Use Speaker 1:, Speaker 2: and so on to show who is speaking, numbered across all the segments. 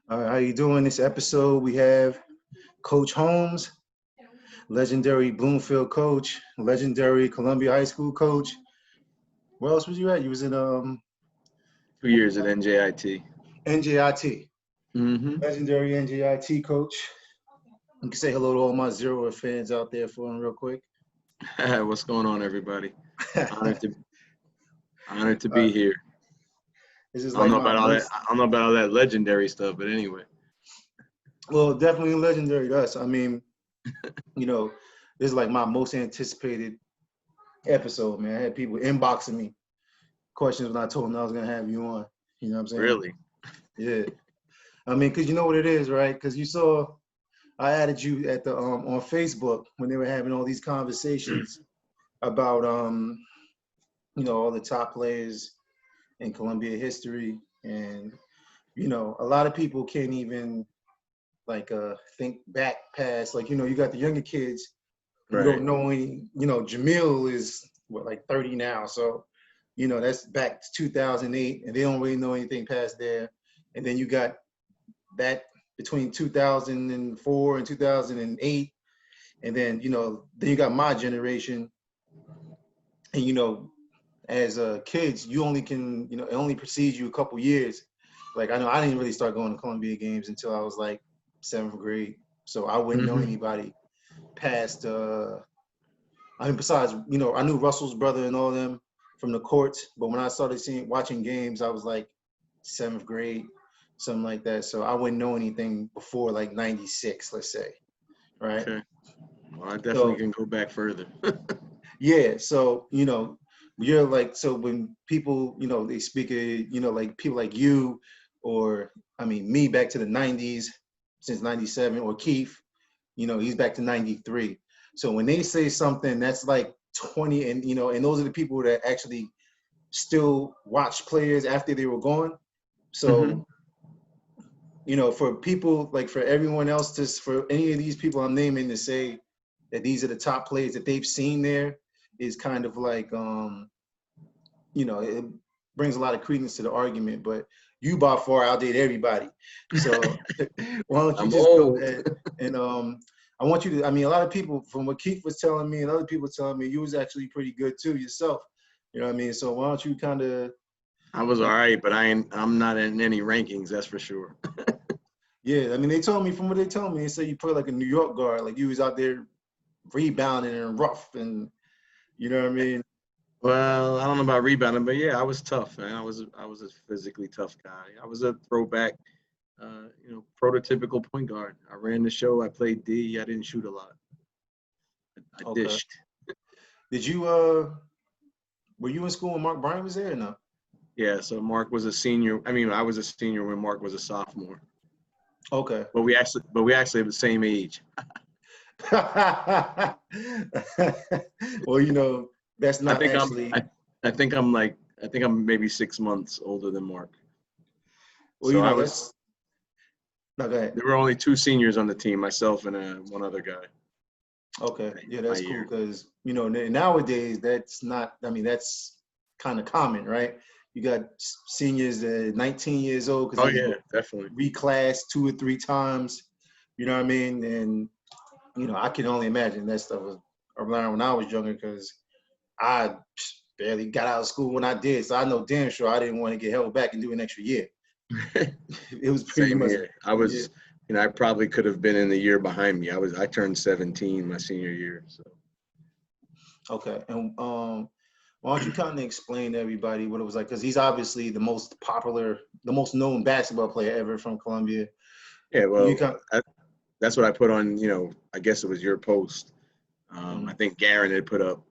Speaker 1: All right, how you doing? This episode we have Coach Holmes, legendary Bloomfield coach, legendary Columbia High School coach. Where else was you at? You was in
Speaker 2: 2 years at NJIT.
Speaker 1: NJIT,
Speaker 2: Mm-hmm.
Speaker 1: legendary NJIT coach. You can say hello to all my Zero fans out there for him real quick.
Speaker 2: What's going on, everybody? Honored to honored to
Speaker 1: Uh,
Speaker 2: be here.
Speaker 1: this is
Speaker 2: I don't
Speaker 1: like
Speaker 2: know
Speaker 1: my
Speaker 2: about all that.
Speaker 1: most,
Speaker 2: I don't know about all that legendary stuff, but anyway.
Speaker 1: well, definitely legendary to us. I mean, you know, this is like my most anticipated episode, man. I had people inboxing me questions when I told them I was gonna have you on. You know what I'm saying?
Speaker 2: Really?
Speaker 1: Yeah. I mean, cause you know what it is, right? Cause you saw I added you at the on Facebook when they were having all these conversations about all the top players in Columbia history, and a lot of people can't even like think back past, like, you got the younger kids who
Speaker 2: Right.
Speaker 1: don't know any. Jamil is what, like 30 now, so that's back to 2008, and they don't really know anything past there. And then you got that between 2004 and 2008, and then you got my generation. And as kids, you only can, it only precedes you a couple years. Like, I know I didn't really start going to Columbia games until I was like seventh grade, so I wouldn't know
Speaker 2: Mm-hmm.
Speaker 1: anybody past. I mean, besides, I knew Russell's brother and all them from the courts, but when I started watching games, I was like seventh grade, something like that. So I wouldn't know anything before like '96, let's say, right?
Speaker 2: Okay. Well, I definitely
Speaker 1: So
Speaker 2: can go back further.
Speaker 1: yeah, so you're like, so when people they speak of like people like you, or I mean me, back to the '90s, since '97, or Keith, he's back to '93. So when they say something that's like 20, and and those are the people that actually still watch players after they were gone.
Speaker 2: Mm-hmm.
Speaker 1: So for people, like, for everyone else, for any of these people I'm naming to say that these are the top players that they've seen there, is kind of like it brings a lot of credence to the argument. But you by far outdid everybody. So why don't you
Speaker 2: I'm
Speaker 1: just go
Speaker 2: old.
Speaker 1: ahead and I want you to, I mean, a lot of people, from what Keith was telling me and other people telling me, you was actually pretty good too yourself. You know what I mean? So why don't you kind of
Speaker 2: I was all
Speaker 1: like,
Speaker 2: right, but I'm not in any rankings, that's for sure.
Speaker 1: yeah, I mean, they told me, from what they told me, they said you play like a New York guard, like you was out there rebounding and rough, and you know what I mean?
Speaker 2: Well, I don't know about rebounding, but yeah, I was tough, man. I was a physically tough guy. I was a throwback, prototypical point guard. I ran the show. I played D. I didn't shoot a lot. I
Speaker 1: Okay.
Speaker 2: dished.
Speaker 1: Did you were you in school when Mark Bryant was there, or no?
Speaker 2: Yeah, so Mark was a senior. I mean, I was a senior when Mark was a sophomore.
Speaker 1: Okay.
Speaker 2: But we actually have the same age.
Speaker 1: Well, that's
Speaker 2: I
Speaker 1: not
Speaker 2: think I'm
Speaker 1: actually.
Speaker 2: I, I think I'm maybe 6 months older than Mark.
Speaker 1: Well,
Speaker 2: So I was
Speaker 1: that's not. Go ahead.
Speaker 2: there were only two seniors on the team, myself and one other guy
Speaker 1: Okay, yeah,
Speaker 2: my
Speaker 1: that's cool,
Speaker 2: year.
Speaker 1: because nowadays that's not. I mean, that's kind of common, right? You got seniors that are 19 years old because
Speaker 2: Oh
Speaker 1: they
Speaker 2: yeah, definitely.
Speaker 1: reclassed two or three times. You know what I mean? And I can only imagine that stuff was around when I was younger, because I barely got out of school when I did. So I know damn sure I didn't want to get held back and do an extra year. It was pretty
Speaker 2: Same
Speaker 1: much,
Speaker 2: here. I
Speaker 1: yeah.
Speaker 2: was, I probably could have been in the year behind me. I turned 17 my senior year. So
Speaker 1: Okay. And why don't you kind of explain to everybody what it was like? Because he's obviously the most popular, the most known basketball player ever from Columbia.
Speaker 2: yeah,
Speaker 1: You
Speaker 2: well,
Speaker 1: kind
Speaker 2: that's what I put on. I guess it was your post. I
Speaker 1: mm,
Speaker 2: think Garen had put up,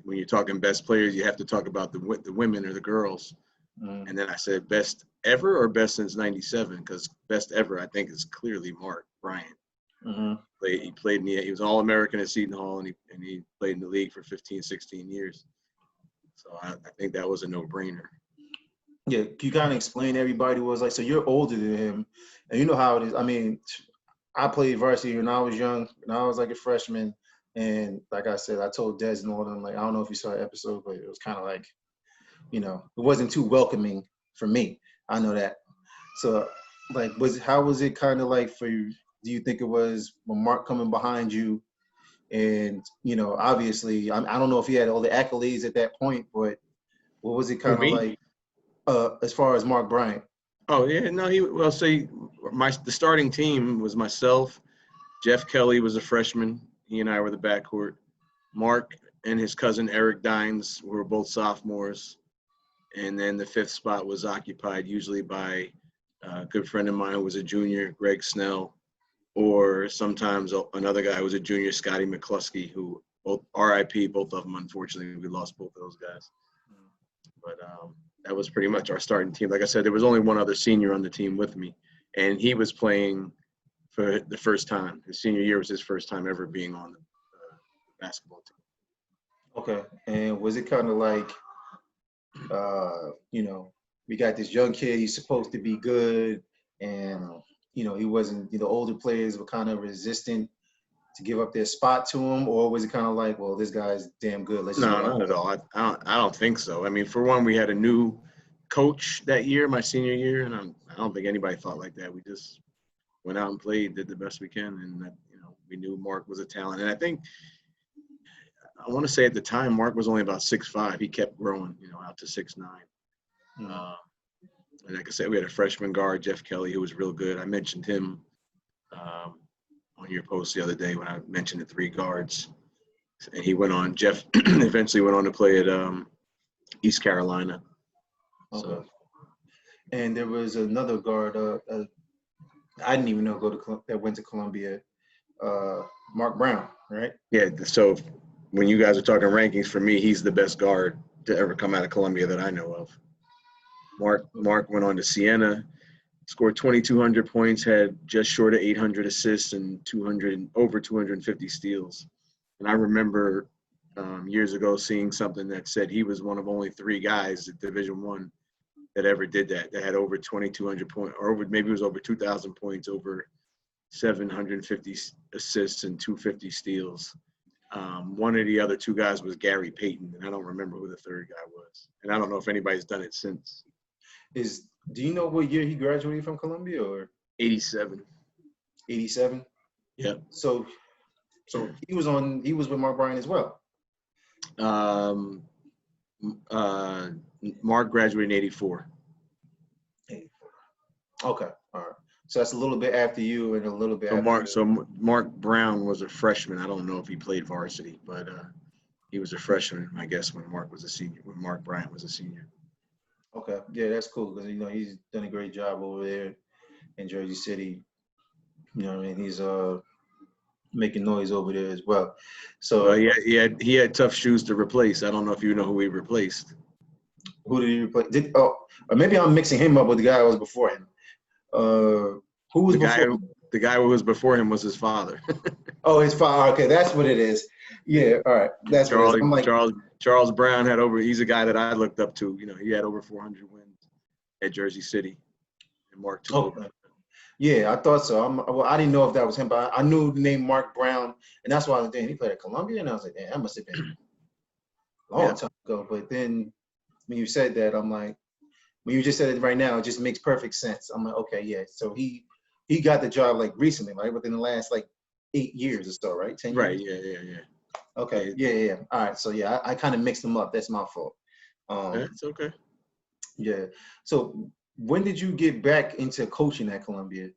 Speaker 2: when you're talking best players, you have to talk about the women or the girls.
Speaker 1: mm,
Speaker 2: And then I said best ever or best since '97, because best ever I think is clearly Mark Bryant.
Speaker 1: mm,
Speaker 2: He was an All-American at Seton Hall, and he played in the league for 15, 16 years. So I think that was a no-brainer.
Speaker 1: yeah, you kind of explain to everybody what it was like. So you're older than him, and you know how it is. I mean, I played varsity when I was young, when I was like a freshman. And like I said, I told Des and all of them, like, I don't know if you saw the episode, but it was kind of like, it wasn't too welcoming for me. I know that. So like, how was it kind of like for you? Do you think it was when Mark coming behind you? And, obviously, I don't know if he had all the accolades at that point, but what was it
Speaker 2: Who,
Speaker 1: kind of
Speaker 2: me?
Speaker 1: like as far as Mark Bryant?
Speaker 2: Oh yeah, no, well, see, the starting team was myself. Jeff Kelly was a freshman. He and I were the backcourt. Mark and his cousin Eric Dines were both sophomores. And then the fifth spot was occupied usually by a good friend of mine who was a junior, Greg Snell, or sometimes another guy who was a junior, Scotty McCluskey, who both RIP, both of them, unfortunately. We lost both of those guys. But that was pretty much our starting team. Like I said, there was only one other senior on the team with me, and he was playing for the first time. His senior year was his first time ever being on the basketball team.
Speaker 1: Okay. And was it kind of like, we got this young kid, he's supposed to be good, and, he wasn't, older players were kind of resistant to give up their spot to him, or was it kind of like, well, this guy's damn good, let's just
Speaker 2: No,
Speaker 1: go out
Speaker 2: not at
Speaker 1: there?
Speaker 2: all. I don't think so. I mean, for one, we had a new coach that year, my senior year, and I don't think anybody thought like that. We just went out and played, did the best we can, and we knew Mark was a talent. And I want to say at the time, Mark was only about 6'5". He kept growing, out to 6'9". And like I said, we had a freshman guard, Jeff Kelly, who was real good. I mentioned him on your post the other day when I mentioned the three guards. And he went on. Jeff eventually went on to play at East Carolina.
Speaker 1: Okay.
Speaker 2: So,
Speaker 1: And there was another guard, I didn't even know that went to Columbia, Mark Brown, right?
Speaker 2: yeah. So when you guys are talking rankings, for me, he's the best guard to ever come out of Columbia that I know of. Mark went on to Siena, scored 2,200 points, had just short of 800 assists and over 250 steals. And I remember years ago seeing something that said he was one of only 3 guys at Division I that ever did that had over 2,200 points, or maybe it was over 2,000 points, over 750 assists and 250 steals. One of the other 2 guys was Gary Payton, and I don't remember who the third guy was. And I don't know if anybody's done it since.
Speaker 1: Do you know what year he graduated from Columbia, or
Speaker 2: 87.
Speaker 1: 87?
Speaker 2: Yeah.
Speaker 1: So he was with Mark Bryant as well.
Speaker 2: Mark graduated in 84.
Speaker 1: 84. Okay, all right. So that's a little bit after you and a little bit after.
Speaker 2: Mark Brown was a freshman. I don't know if he played varsity, but he was a freshman, I guess, when Mark Bryant was a senior.
Speaker 1: Okay, yeah, that's cool because he's done a great job over there in Jersey City. He's making noise over there as well. So
Speaker 2: he had tough shoes to replace. I don't know if you know who he replaced.
Speaker 1: who did he replace? Or maybe I'm mixing him up with the guy who was before him. Who was before?
Speaker 2: The guy who was before him was his father.
Speaker 1: Oh, his father. Okay, that's what it is. Yeah, all right, that's what it is. I'm like,
Speaker 2: Charles Brown he's a guy that I looked up to. He had over 400 wins at Jersey City, and Mark took over.
Speaker 1: Yeah, I thought so. I didn't know if that was him, but I knew the name Mark Brown, and that's why I was thinking he played at Columbia, and I was like, damn, that must have been a long time ago. But then when you said that, I'm like, when you just said it right now, it just makes perfect sense. I'm like, okay, yeah. So he got the job like recently, right? Within the last like 8 years or so, right? 10 years?
Speaker 2: Right, yeah.
Speaker 1: Okay, yeah. All right, so yeah, I kind of mixed them up. That's my fault.
Speaker 2: That's okay.
Speaker 1: Yeah. So when did you get back into coaching at Columbia?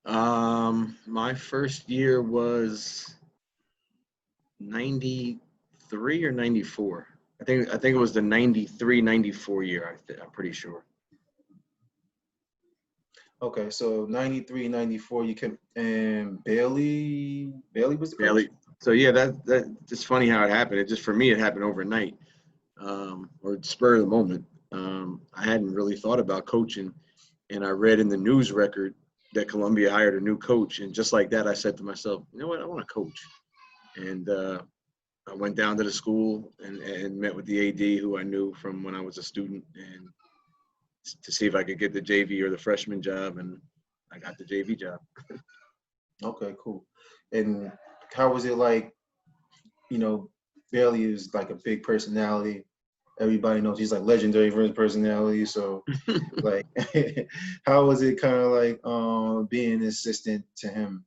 Speaker 2: My first year was 93 or 94. I think it was the 93-94 year. I'm pretty sure.
Speaker 1: Okay, so 93, 94, you kept, and Bailey was the coach?
Speaker 2: So yeah, that just funny how it happened. For me, it happened overnight, or spur of the moment. I hadn't really thought about coaching, and I read in the news record that Columbia hired a new coach, and just like that, I said to myself, you know what, I want to coach. And I went down to the school and met with the AD, who I knew from when I was a student, and to see if I could get the JV or the freshman job, and I got the JV job.
Speaker 1: Okay, cool. And how was it like, Bailey is like a big personality everybody knows he's like legendary for his personality. So like, how was it kind of like being an assistant to him?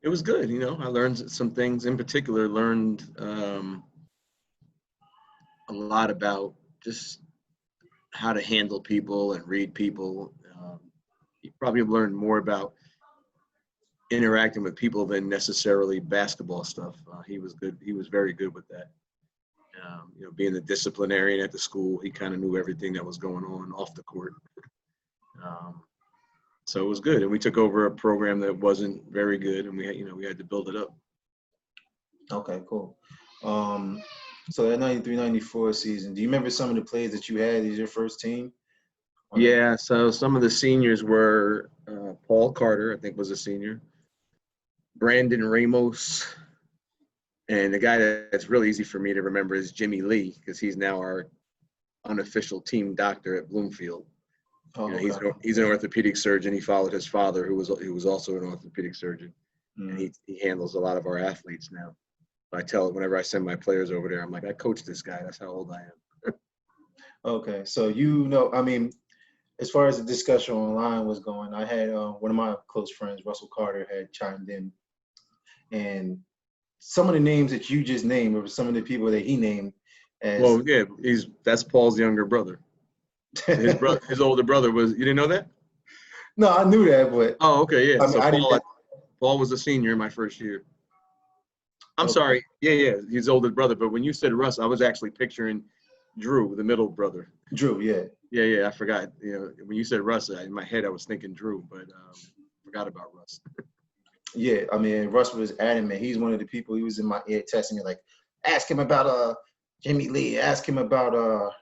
Speaker 2: It was good, you know. I learned some things. In particular, learned a lot about just how to handle people and read people. You probably learned more about interacting with people than necessarily basketball stuff. He was good. He was very good with that. You know, being the disciplinarian at the school, he kind of knew everything that was going on off the court. So it was good. And we took over a program that wasn't very good, and we had to build it up.
Speaker 1: Okay, cool. So that 93-94 season, do you remember some of the players that you had as your first team?
Speaker 2: Yeah, so some of the seniors were Paul Carter, I think was a senior, Brandon Ramos, and the guy that's really easy for me to remember is Jimmy Lee, because he's now our unofficial team doctor at Bloomfield.
Speaker 1: Oh,
Speaker 2: You know, he's an orthopedic surgeon. He followed his father, who was also an orthopedic surgeon, and he handles a lot of our athletes now. Whenever I send my players over there, I'm like, I coach this guy. That's how old I am.
Speaker 1: Okay, so you know, I mean, as far as the discussion online was going, I had one of my close friends, Russell Carter, had chimed in, and some of the names that you just named were some of the people that he named as.
Speaker 2: Well, yeah, that's Paul's younger brother. His older brother was. You didn't know that?
Speaker 1: No, I knew that, but
Speaker 2: Oh, okay, yeah.
Speaker 1: I mean,
Speaker 2: So
Speaker 1: I didn't.
Speaker 2: Paul was a senior in my first year. I'm
Speaker 1: Okay.
Speaker 2: sorry. Yeah, his older brother. But when you said Russ, I was actually picturing Drew, the middle brother.
Speaker 1: Drew, yeah.
Speaker 2: Yeah, I forgot. You know, when you said Russ, in my head I was thinking Drew, but forgot about Russ.
Speaker 1: Yeah, I mean, Russ was adamant. He's one of the people. He was in my ear testing me, like, ask him about Jimmy Lee, ask him about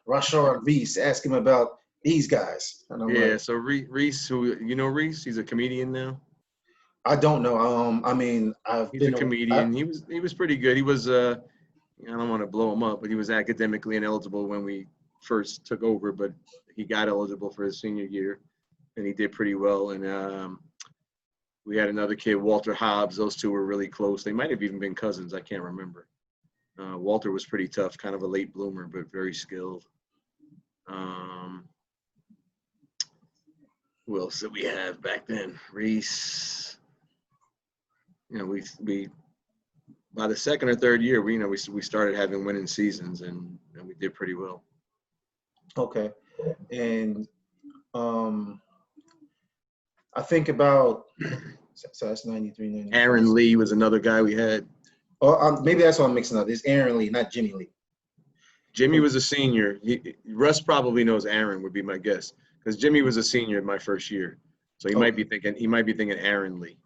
Speaker 1: Rashard Reese, ask him about these guys. And I'm like,
Speaker 2: So Reese, who you know Reese, he's a comedian now.
Speaker 1: I don't know. I mean,
Speaker 2: He's a comedian. He was pretty good. He was I don't want to blow him up, but he was academically ineligible when we first took over, but he got eligible for his senior year, and he did pretty well. And we had another kid, Walter Hobbs. Those two were really close. They might have even been cousins. I can't remember. Walter was pretty tough, kind of a late bloomer, but very skilled. Who else did we have back then? Reese. You know, we by the second or third year, we started having winning seasons, and we did pretty well.
Speaker 1: Okay, and I think about so that's 93, 94.
Speaker 2: Aaron Lee was another guy we had.
Speaker 1: Oh, maybe that's what I'm mixing up. It's Aaron Lee, not Jimmy Lee.
Speaker 2: Jimmy was a senior. Russ probably knows Aaron, would be my guess, because Jimmy was a senior in my first year, so he might be thinking Aaron Lee.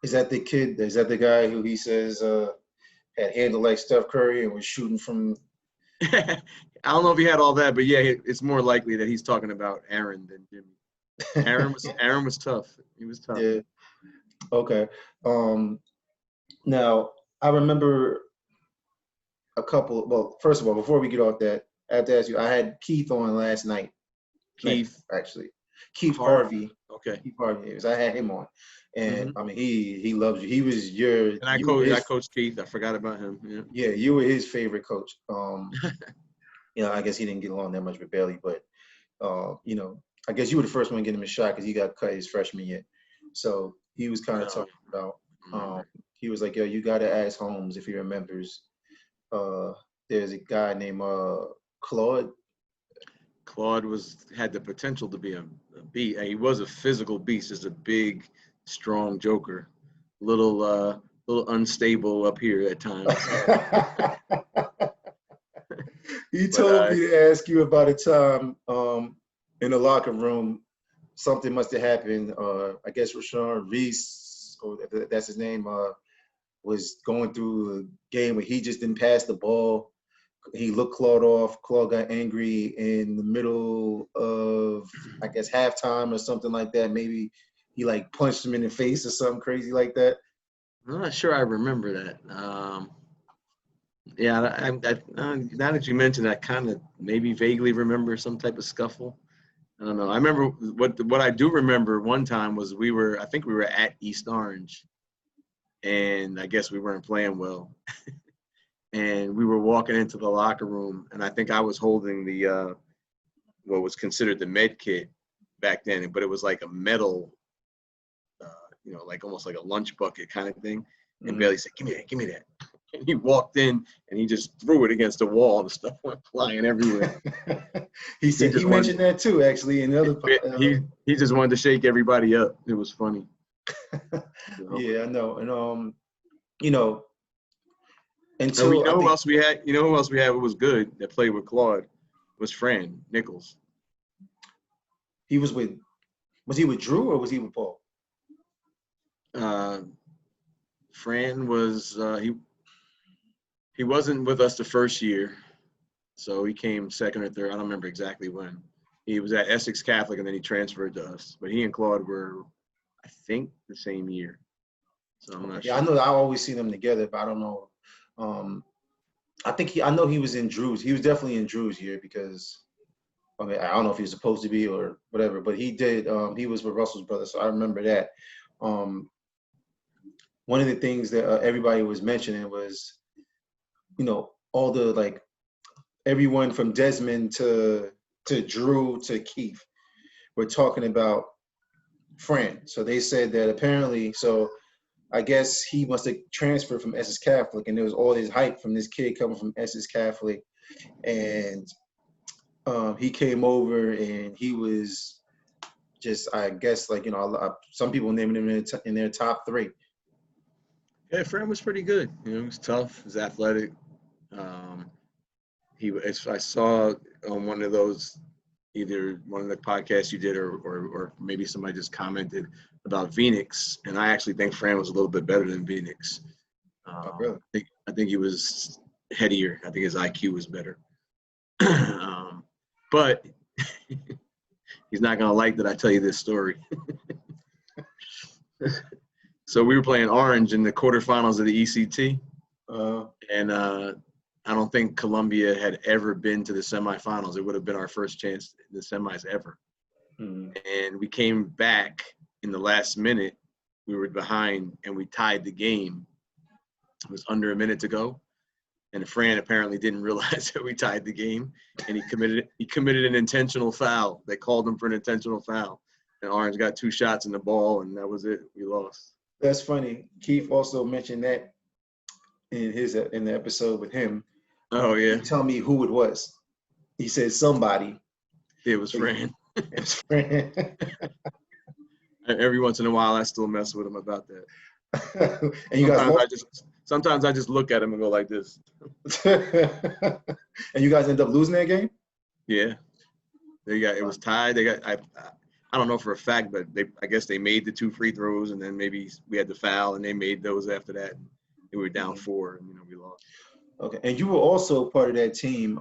Speaker 1: Is that the kid? Is that the guy who he says had handled like Steph Curry and was shooting from?
Speaker 2: I don't know if he had all that, but yeah, it's more likely that he's talking about Aaron than Jimmy. Aaron was tough. He was tough.
Speaker 1: Yeah. Okay. Now I remember a couple. Well, first of all, before we get off that, I have to ask you. I had Keith on last night.
Speaker 2: Keith,
Speaker 1: actually, Keith Harvey.
Speaker 2: Okay.
Speaker 1: Keith Harvey. I had him on, and I mean he loves you. He was your.
Speaker 2: And I coached Keith. I forgot about him. Yeah.
Speaker 1: Yeah, you were his favorite coach. You know, I guess he didn't get along that much with Bailey, but you know, I guess you were the first one to get him a shot because he got cut his freshman year. So he was kind of talking about. He was like, "Yo, you got to ask Holmes if he remembers." There's a guy named Claude.
Speaker 2: Claude had the potential to be a beast. He was a physical beast, just a big, strong joker. Little unstable up here at times.
Speaker 1: He told me to ask you about a time in the locker room. Something must have happened. I guess Rashard Reese, or that's his name, was going through a game where he just didn't pass the ball. He looked Claude off. Claude got angry in the middle of, I guess, halftime or something like that. Maybe he like punched him in the face or something crazy like that.
Speaker 2: I'm not sure I remember that. Yeah, now that you mentioned, I kind of maybe vaguely remember some type of scuffle. I don't know. I remember what I do remember one time was I think we were at East Orange, and I guess we weren't playing well. and we were walking into the locker room, and I think I was holding the what was considered the med kit back then, but it was like a metal, like almost like a lunch bucket kind of thing. And
Speaker 1: Mhm.
Speaker 2: Bailey said, give me that. And he walked in and he just threw it against the wall. The stuff went flying everywhere.
Speaker 1: He said he
Speaker 2: just wanted,
Speaker 1: mentioned that too, actually, in the other.
Speaker 2: he just wanted to shake everybody up. It was funny.
Speaker 1: Yeah, I know, and you know,
Speaker 2: And we
Speaker 1: until I
Speaker 2: know who
Speaker 1: think
Speaker 2: else we had. You know who else we had who was good that played with Claude was Fran Nichols.
Speaker 1: he was with. Was he with Drew or was he with Paul?
Speaker 2: Fran was he wasn't with us the first year, so he came second or third. I don't remember exactly when. He was at Essex Catholic and then he transferred to us. But he and Claude were, I think, the same year. So I'm not
Speaker 1: Yeah,
Speaker 2: sure.
Speaker 1: I know. I always see them together, but I don't know. I know he was in Drew's. He was definitely in Drew's year because I mean I don't know if he was supposed to be or whatever, but he did. He was with Russell's brother, so I remember that. Um, One of the things that everybody was mentioning was, all the like everyone from Desmond to Drew to Keith were talking about Fran. So they said that apparently, so I guess he must have transferred from Essex Catholic, and there was all this hype from this kid coming from Essex Catholic, and he came over and he was just, I guess, like some people naming him in their top three.
Speaker 2: Yeah, Fran was pretty good. He was tough. He was athletic. Um, I saw on one of those, either one of the podcasts you did or maybe somebody just commented about Phoenix, and I actually think Fran was a little bit better than Phoenix.
Speaker 1: Oh, really?
Speaker 2: I think he was headier. I think his IQ was better. But he's not gonna like that I tell you this story. So we were playing Orange in the quarterfinals of the ECT, and I don't think Columbia had ever been to the semifinals. It would have been our first chance in the semis ever.
Speaker 1: Mm-hmm.
Speaker 2: And we came back in the last minute. We were behind, and we tied the game. It was under a minute to go, and Fran apparently didn't realize that we tied the game, and he committed an intentional foul. They called him for an intentional foul, and Orange got 2 shots in the ball, and that was it. We lost.
Speaker 1: That's funny. Keith also mentioned that in the episode with him.
Speaker 2: Oh yeah.
Speaker 1: He told me who it was. He said somebody.
Speaker 2: It was Fran.
Speaker 1: It was Fran.
Speaker 2: Every once in a while, I still mess with him about that.
Speaker 1: And you
Speaker 2: Sometimes I just look at him and go like this.
Speaker 1: And you guys end up losing that game?
Speaker 2: Yeah. It was tied. I don't know for a fact, but I guess they made the 2 free throws, and then maybe we had the foul, and they made those after that. And we were down 4, and we lost.
Speaker 1: Okay, and you were also part of that team,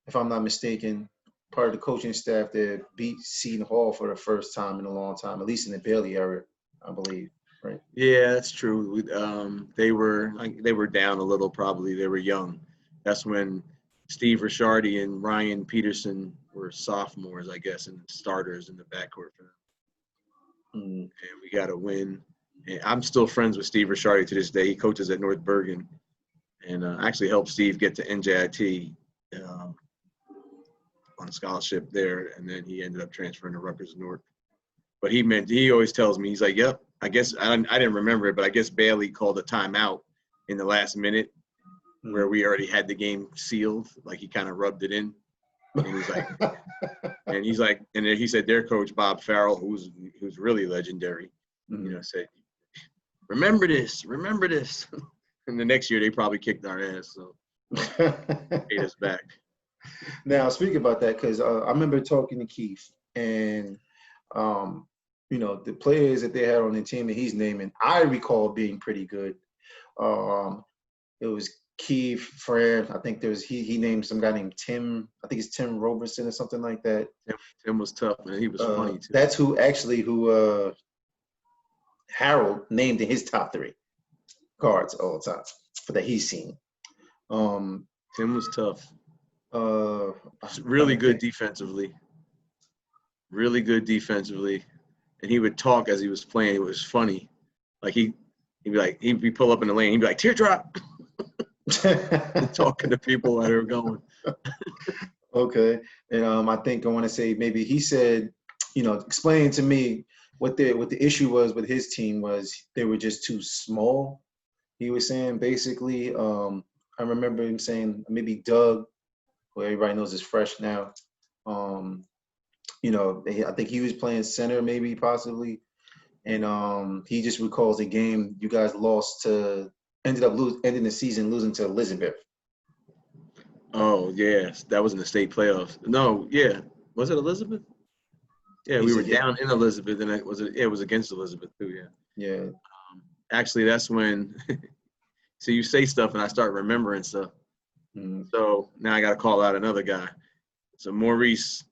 Speaker 1: if I'm not mistaken, part of the coaching staff that beat Seton Hall for the first time in a long time, at least in the Bailey era, I believe, right?
Speaker 2: Yeah, that's true. They were down a little. Probably they were young. That's when Steve Ricciardi and Ryan Peterson were sophomores, I guess, and starters in the backcourt for them.
Speaker 1: Mm.
Speaker 2: And we got a win. And I'm still friends with Steve Ricciardi to this day. He coaches at North Bergen, and actually helped Steve get to NJIT on a scholarship there, and then he ended up transferring to Rutgers North. But he always tells me, he's like, yep, I guess I didn't remember it, but I guess Bailey called a timeout in the last minute where we already had the game sealed. Like he kind of rubbed it in. And he's like, and then he said their coach, Bob Farrell, who's really legendary, said, remember this. And the next year they probably kicked our ass, so paid us back.
Speaker 1: Now, speaking about that, because I remember talking to Keith, and the players that they had on the team that he's naming, I recall being pretty good. It was Keith, Fran. I think he named some guy named Tim. I think it's Tim Roberson or something like that.
Speaker 2: Tim was tough, man. He was funny too.
Speaker 1: That's who Harold named in his top 3 guards all the time that he's seen.
Speaker 2: Tim was tough. Really good defensively. Really good defensively. And he would talk as he was playing. It was funny. Like he'd pull up in the lane. He'd be like, teardrop. talking to people while they were going.
Speaker 1: Okay. And I think I want to say maybe he said, explain to me what the issue was with his team was they were just too small. He was saying basically, I remember him saying maybe Doug, who everybody knows is fresh now. Um, I think he was playing center maybe possibly. And he just recalls a game you guys lost to ending the season losing to Elizabeth.
Speaker 2: Oh, yes. That was in the state playoffs. No, yeah. Was it Elizabeth? Yeah,
Speaker 1: He
Speaker 2: we were
Speaker 1: said, yeah,
Speaker 2: down in Elizabeth, and it was against Elizabeth, too, yeah.
Speaker 1: yeah.
Speaker 2: Actually, that's when – so you say stuff, and I start remembering stuff.
Speaker 1: Mm.
Speaker 2: So now I got to call out another guy. So Maurice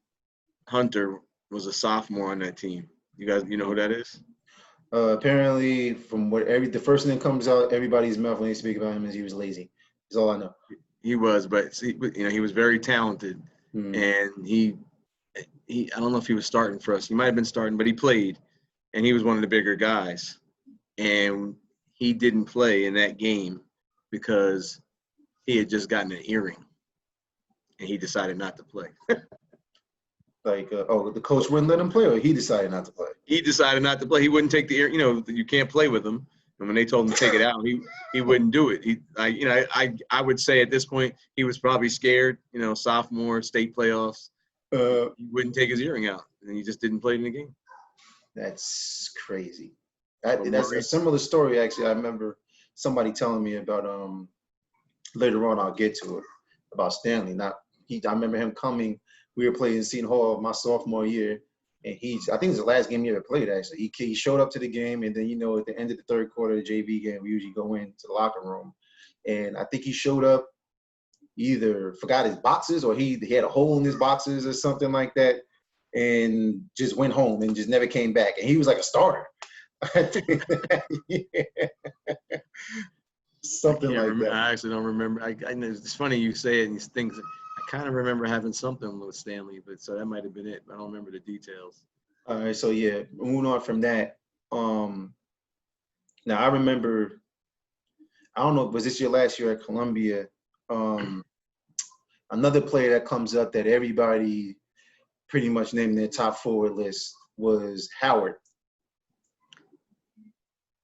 Speaker 2: Hunter was a sophomore on that team. You guys, you know who that is?
Speaker 1: Apparently, from the first thing that comes out everybody's mouth when they speak about him is he was lazy. That's all I know.
Speaker 2: He was, but see, he was very talented, and he I don't know if he was starting for us. He might have been starting, but he played, and he was one of the bigger guys, and he didn't play in that game because he had just gotten an earring, and he decided not to play.
Speaker 1: The coach wouldn't let him play, or he decided not to play.
Speaker 2: He decided not to play. He wouldn't take the ear. You can't play with him. And when they told him to take it out, he wouldn't do it. I would say at this point he was probably scared. Sophomore state playoffs. He wouldn't take his earring out, and he just didn't play in the game.
Speaker 1: That's crazy. That's a similar story actually. I remember somebody telling me about later on. I'll get to it about Stanley. I remember him coming. We were playing Seton Hall my sophomore year, and I think it's the last game he ever played, actually. He showed up to the game, and then, at the end of the third quarter of the JV game, we usually go into the locker room. And I think he showed up, either forgot his boxes or he had a hole in his boxes or something like that, and just went home and just never came back. And he was like a starter. Yeah. Something like that.
Speaker 2: I actually don't remember. I know it's funny you say it and these things. I kind of remember having something with Stanley, but so that might have been it. I don't remember the details.
Speaker 1: All right, so yeah, moving on from that. Now I remember, I don't know, was this your last year at Columbia? Another player that comes up that everybody pretty much named their top forward list was Howard.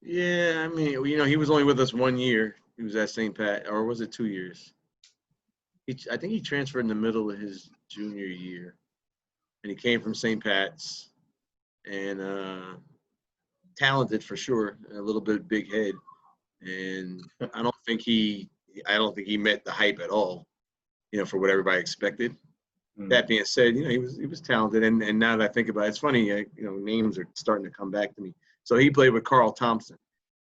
Speaker 2: Yeah, I mean, he was only with us 1 year. He was at St. Pat, or was it 2 years? I think he transferred in the middle of his junior year, and he came from St. Pat's, and talented for sure, a little bit big head, and I don't think he met the hype at all, for what everybody expected. That being said, he was talented, and now that I think about it, it's funny, names are starting to come back to me. So he played with Carl Thompson.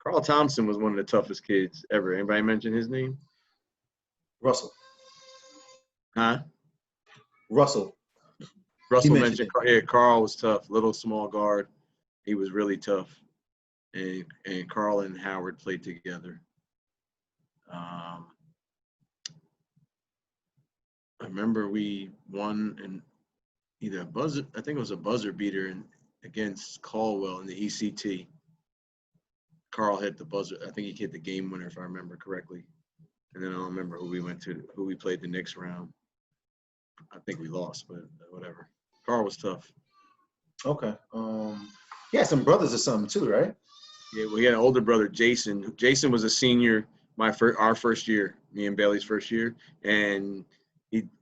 Speaker 2: Carl Thompson was one of the toughest kids ever. Anybody mention his name?
Speaker 1: Russell.
Speaker 2: Huh?
Speaker 1: Russell
Speaker 2: mentioned Carl was tough, little small guard. He was really tough. And Carl and Howard played together. I remember we won in either I think it was a buzzer beater against Caldwell in the ECT. Carl hit the buzzer. I think he hit the game winner, if I remember correctly. And then I don't remember who we played the next round. I think we lost, but whatever. Carl was tough.
Speaker 1: Okay. He had some brothers or something too, right?
Speaker 2: Yeah, we had an older brother, Jason. Jason was a senior our first year, me and Bailey's first year, and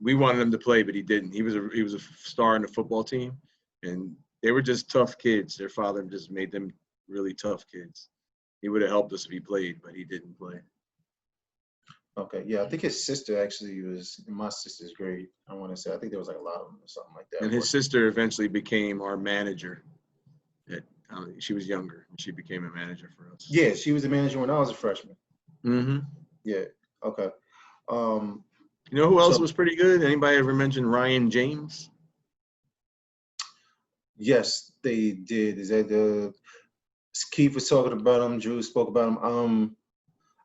Speaker 2: we wanted him to play, but he didn't. He was a star in the football team, and they were just tough kids. Their father just made them really tough kids. He would have helped us if he played, but he didn't play.
Speaker 1: Okay, yeah, I think his sister actually was in my sister's grade. I want to say, I think there was like a lot of them or something like that.
Speaker 2: And his sister eventually became our manager. She was younger, and she became a manager for us.
Speaker 1: Yeah, she was the manager when I was a freshman.
Speaker 2: Mm-hmm.
Speaker 1: Yeah. Okay.
Speaker 2: You know who else was pretty good? Anybody ever mentioned Ryan James?
Speaker 1: Yes, they did. Is that Keith was talking about him? Drew spoke about him.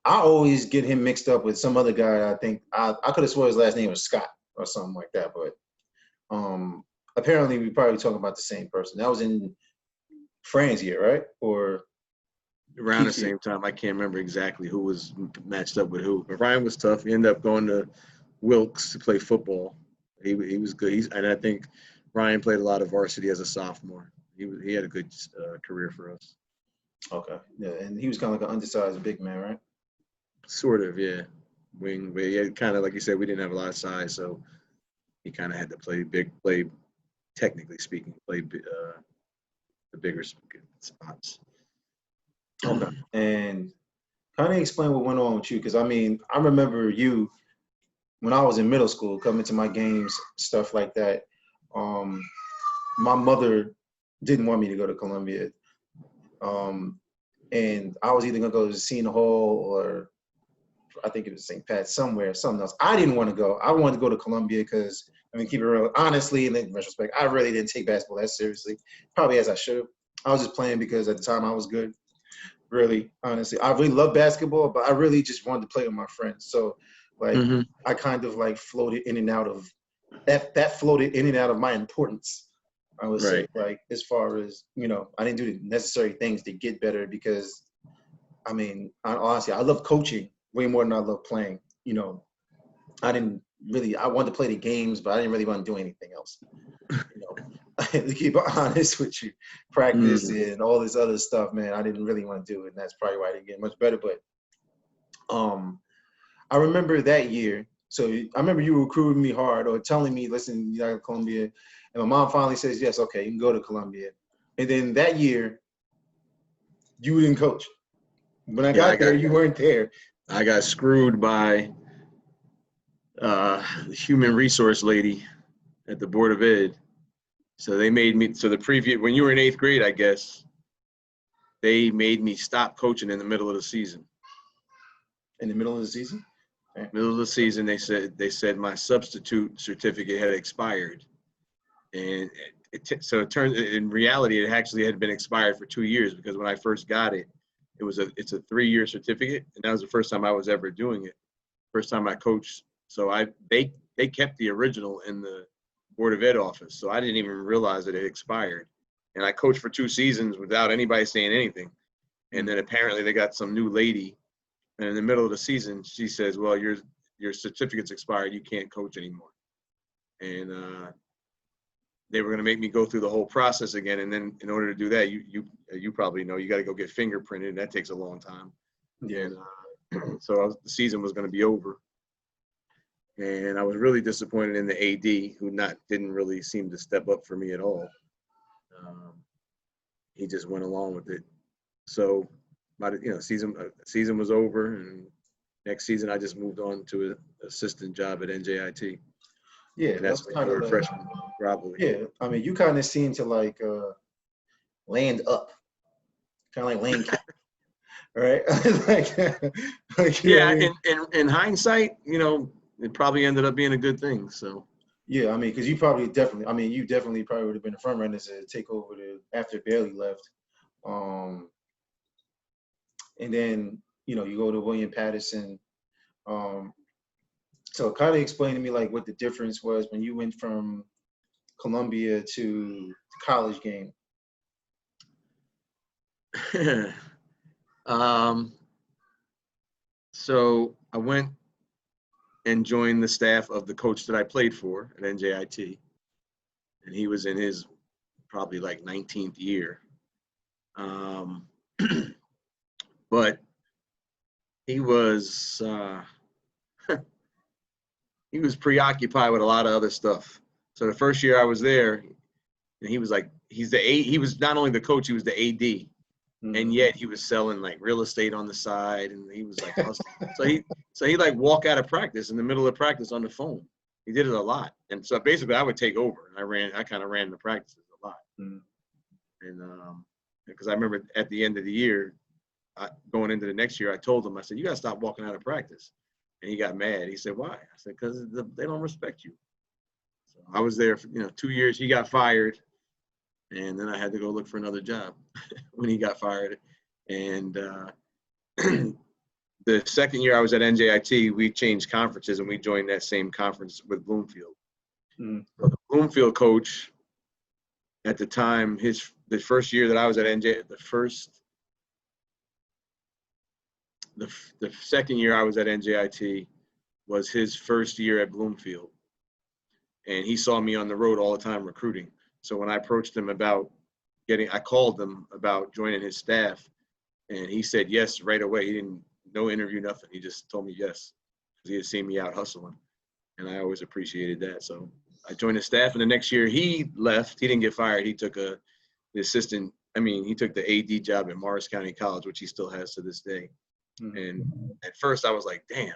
Speaker 1: I always get him mixed up with some other guy. I think I could have sworn his last name was Scott or something like that, but apparently we probably talking about the same person. That was in Fran's year, right? Or
Speaker 2: around the same time. I can't remember exactly who was matched up with who. But Ryan was tough. He ended up going to Wilkes to play football. He was good. And I think Ryan played a lot of varsity as a sophomore. He had a good career for us.
Speaker 1: Okay. Yeah, and he was kind of like an undersized big man, right?
Speaker 2: Sort of, yeah. Wing, but yeah, kind of like you said, we didn't have a lot of size, so he kind of had to play big, technically speaking, play the bigger spots.
Speaker 1: Okay. And kind of explain what went on with you, because I mean, I remember you when I was in middle school coming to my games, stuff like that. My mother didn't want me to go to Columbia. And I was either gonna go to Seton Hall or I think it was St. Pat, somewhere, something else. I didn't want to go. I wanted to go to Columbia because, I mean, keep it real, honestly, and in retrospect, I really didn't take basketball that seriously, probably as I should have. I was just playing because at the time I was good, really, honestly. I really love basketball, but I really just wanted to play with my friends. So, like, I kind of like floated in and out of that floated in and out of my importance. I would say, like, as far as, you know, I didn't do the necessary things to get better because, I mean, honestly, I love coaching way more than I love playing. You know, I wanted to play the games, but I didn't really want to do anything else. You know, to keep it honest with you, practice and all this other stuff, man, I didn't really want to do it. And that's probably why I didn't get much better. But I remember that year. So I remember you recruiting me hard or telling me, listen, you got to Columbia. And my mom finally says, yes, okay, you can go to Columbia. And then that year, you didn't coach. When I got there, you weren't there.
Speaker 2: I got screwed by the human resource lady at the Board of Ed. So they made me, when you were in 8th grade, I guess, they made me stop coaching in the middle of the season.
Speaker 1: In the middle of the season?
Speaker 2: Okay. Middle of the season, they said my substitute certificate had expired. And so it turned, in reality, it actually had been expired for 2 years because when I first got it, it's a 3-year certificate. And that was the first time I was ever doing it. First time I coached. So they kept the original in the Board of Ed office. So I didn't even realize that it expired. And I coached for 2 seasons without anybody saying anything. And then apparently they got some new lady. And in the middle of the season, she says, well, your certificate's expired. You can't coach anymore. And they were going to make me go through the whole process again. And then in order to do that, you probably know, you got to go get fingerprinted. And that takes a long time.
Speaker 1: Yeah.
Speaker 2: And so the season was going to be over. And I was really disappointed in the AD, who didn't really seem to step up for me at all. He just went along with it. So, season was over, and next season I just moved on to an assistant job at NJIT.
Speaker 1: Yeah,
Speaker 2: and that's when you were a freshman, probably.
Speaker 1: Yeah, I mean, you kind of seem to like land up, kind of like land cap, right?
Speaker 2: Yeah, in hindsight, it probably ended up being a good thing. So.
Speaker 1: Yeah, I mean, because you definitely probably would have been a front runner to take over after Bailey left. And then, you go to William Patterson. So kind of explain to me like what the difference was when you went from Columbia to the college game.
Speaker 2: So I went and joined the staff of the coach that I played for at NJIT. And he was in his probably like 19th year. But he was he was preoccupied with a lot of other stuff. So the first year I was there, and he was like, he was not only the coach, he was the AD. Mm-hmm. And yet he was selling like real estate on the side, and he was like hustling. so he like walk out of practice in the middle of practice on the phone. He did it a lot. And so basically I would take over. I kind of ran the practices a lot. Mm-hmm. And because I remember at the end of the year, going into the next year, I told him, I said, you got to stop walking out of practice. And he got mad. He said, why? I said, because they don't respect you. So I was there for 2 years. He got fired. And then I had to go look for another job when he got fired. And the second year I was at NJIT, we changed conferences and we joined that same conference with Bloomfield. Mm-hmm. So the Bloomfield coach at the time, the first year that I was at NJ, the first the second year I was at NJIT was his first year at Bloomfield. And he saw me on the road all the time recruiting. So when I approached him about I called him about joining his staff, and he said yes right away. He didn't, no interview, nothing. He just told me yes, because he had seen me out hustling. And I always appreciated that. So I joined the staff, and the next year he left. He didn't get fired. He took he took the AD job at Morris County College, which he still has to this day. Mm-hmm. And at first I was like, damn,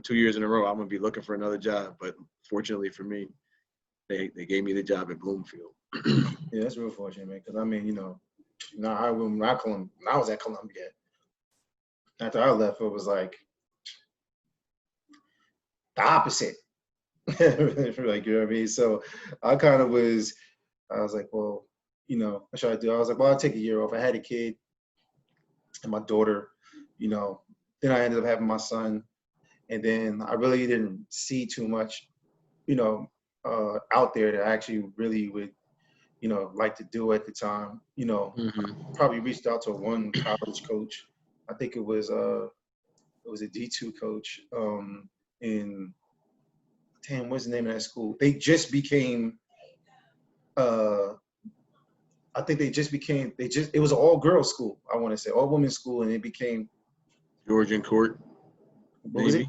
Speaker 2: 2 years in a row, I'm going to be looking for another job. But fortunately for me, they gave me the job at Bloomfield.
Speaker 1: Yeah, that's real fortunate, man. Because, I was at Columbia, after I left, it was like the opposite. Like, you know what I mean? So I was like, well, what should I do? I was like, well, I'll take a year off. I had a kid and my daughter, then I ended up having my son. And then I really didn't see too much, out there that I actually really would, like to do at the time. Probably reached out to one college coach. I think it was a D2 coach what's the name of that school? They just became it was an all-girls school, I want to say, all-women's school, and it became
Speaker 2: Georgian Court.
Speaker 1: What was it?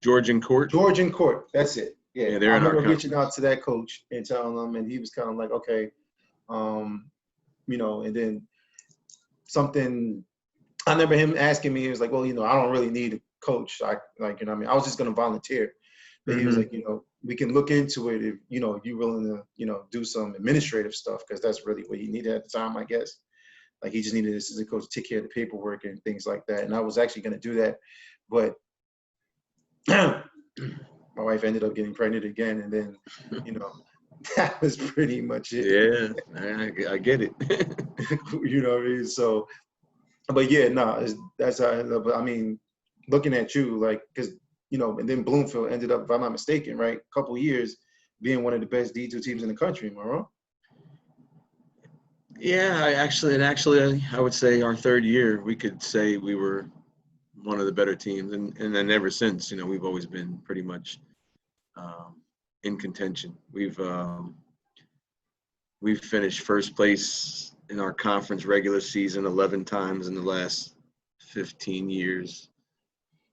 Speaker 2: Georgian Court.
Speaker 1: Georgian Court, that's it. Yeah,
Speaker 2: they're
Speaker 1: I
Speaker 2: in our
Speaker 1: remember reaching out to that coach and telling him, and he was kind of like, okay, and then something. I remember him asking me, he was like, well, I don't really need a coach. I was just going to volunteer. But he was like, we can look into it if, you're willing to, do some administrative stuff, because that's really what he needed at the time, I guess. Like, he just needed an assistant coach to take care of the paperwork and things like that. And I was actually going to do that. But my wife ended up getting pregnant again. And then, that was pretty much it.
Speaker 2: Yeah, I get it.
Speaker 1: You know what I mean? So, but yeah, that's how I ended up. I mean, looking at you, like, because, and then Bloomfield ended up, if I'm not mistaken, right, a couple of years being one of the best D2 teams in the country. Am I wrong?
Speaker 2: Yeah, I would say our third year, we could say we were one of the better teams. And then ever since, we've always been pretty much in contention. We've finished first place in our conference regular season 11 times in the last 15 years.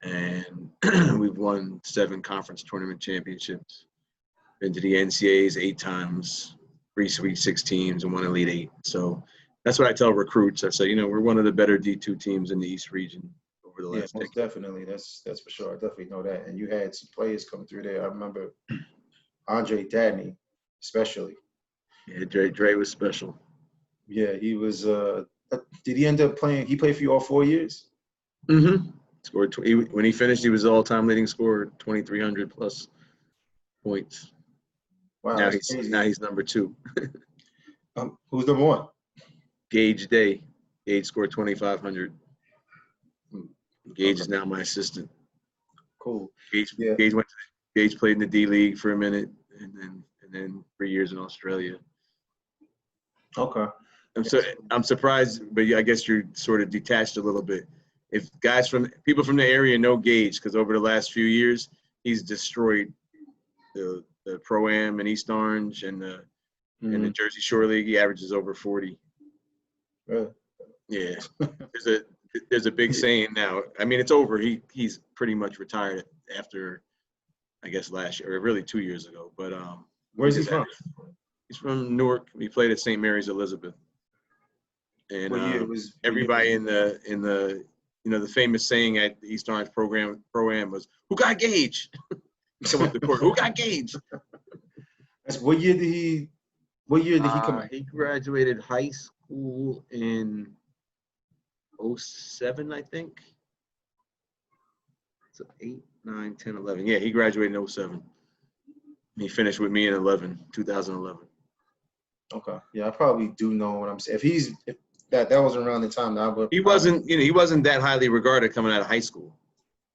Speaker 2: And we've won 7 conference tournament championships, been to the NCAAs 8 times, 3 Sweet 16s, and 1 Elite 8. So that's what I tell recruits. I say, we're one of the better D2 teams in the East region over the last
Speaker 1: decade. Definitely. That's for sure. I definitely know that. And you had some players come through there. I remember Andre Dadney, especially.
Speaker 2: Yeah, Dre was special.
Speaker 1: Yeah, he was. Did he end up playing? He played for you all 4 years?
Speaker 2: Mm-hmm. Scored when he finished, he was the all-time leading scorer, 2,300 plus points.
Speaker 1: Wow,
Speaker 2: now he's number 2.
Speaker 1: Who's number 1?
Speaker 2: Gage Day. Gage scored 2,500. Gage is now my assistant.
Speaker 1: Cool.
Speaker 2: Gage played in the D League for a minute, and then 3 years in Australia.
Speaker 1: Okay.
Speaker 2: I'm surprised, but I guess you're sort of detached a little bit. If people from the area know Gage, because over the last few years he's destroyed the Pro-Am in East Orange and the Jersey Shore League. He averages over 40.
Speaker 1: Really?
Speaker 2: Yeah. There's a big saying now. I mean, it's over. He's pretty much retired after, I guess, last year, or really 2 years ago. But
Speaker 1: where's he from?
Speaker 2: He's from Newark. He played at St. Mary's Elizabeth. And everybody in the the famous saying at the East Orange Pro-Am was, "Who got Gage?" Come up the court. Who got Gage?
Speaker 1: What year did he come out?
Speaker 2: He graduated high school in 07, I think. So 8, 9, 10, 11. Yeah, he graduated in 07. He finished with me in 2011.
Speaker 1: Okay. Yeah, I probably do know what I'm saying. If that was around the time that I would.
Speaker 2: He wasn't that highly regarded coming out of high school.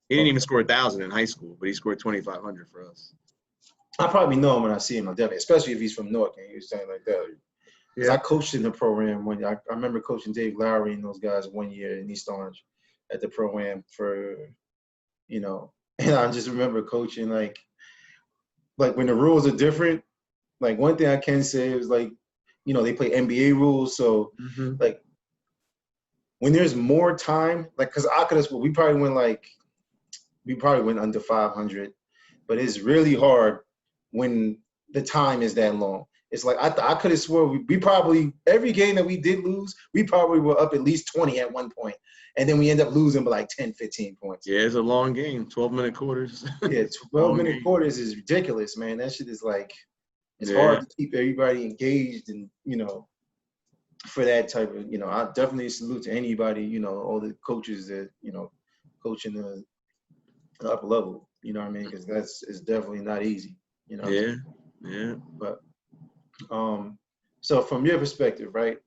Speaker 2: He didn't even score 1,000 in high school, but he scored 2,500 for us.
Speaker 1: I probably know him when I see him. Definitely, especially if he's from Newark and he was saying like that. Yeah. I coached in the program I remember coaching Dave Lowry and those guys one year in East Orange. at the Pro-Am for, you know, and I just remember coaching like when the rules are different, like one thing I can say is like, you know, they play NBA rules. So like when there's more time, like, cause I could have, we probably went under 500, but it's really hard when the time is that long. It's like I could have swore we probably every game that we did lose, we probably were up at least 20 at one point, and then we end up losing by like 10, 15 points.
Speaker 2: Yeah, it's a long game, 12-minute quarters.
Speaker 1: Yeah, 12-minute quarters is ridiculous, man. That shit is like it's hard to keep everybody engaged, and you know, for that type of, you know, I definitely salute to anybody, you know, all the coaches that, you know, coaching the upper level, you know what I mean? Because it's definitely not easy, you know.
Speaker 2: Yeah.
Speaker 1: But so from your perspective, right?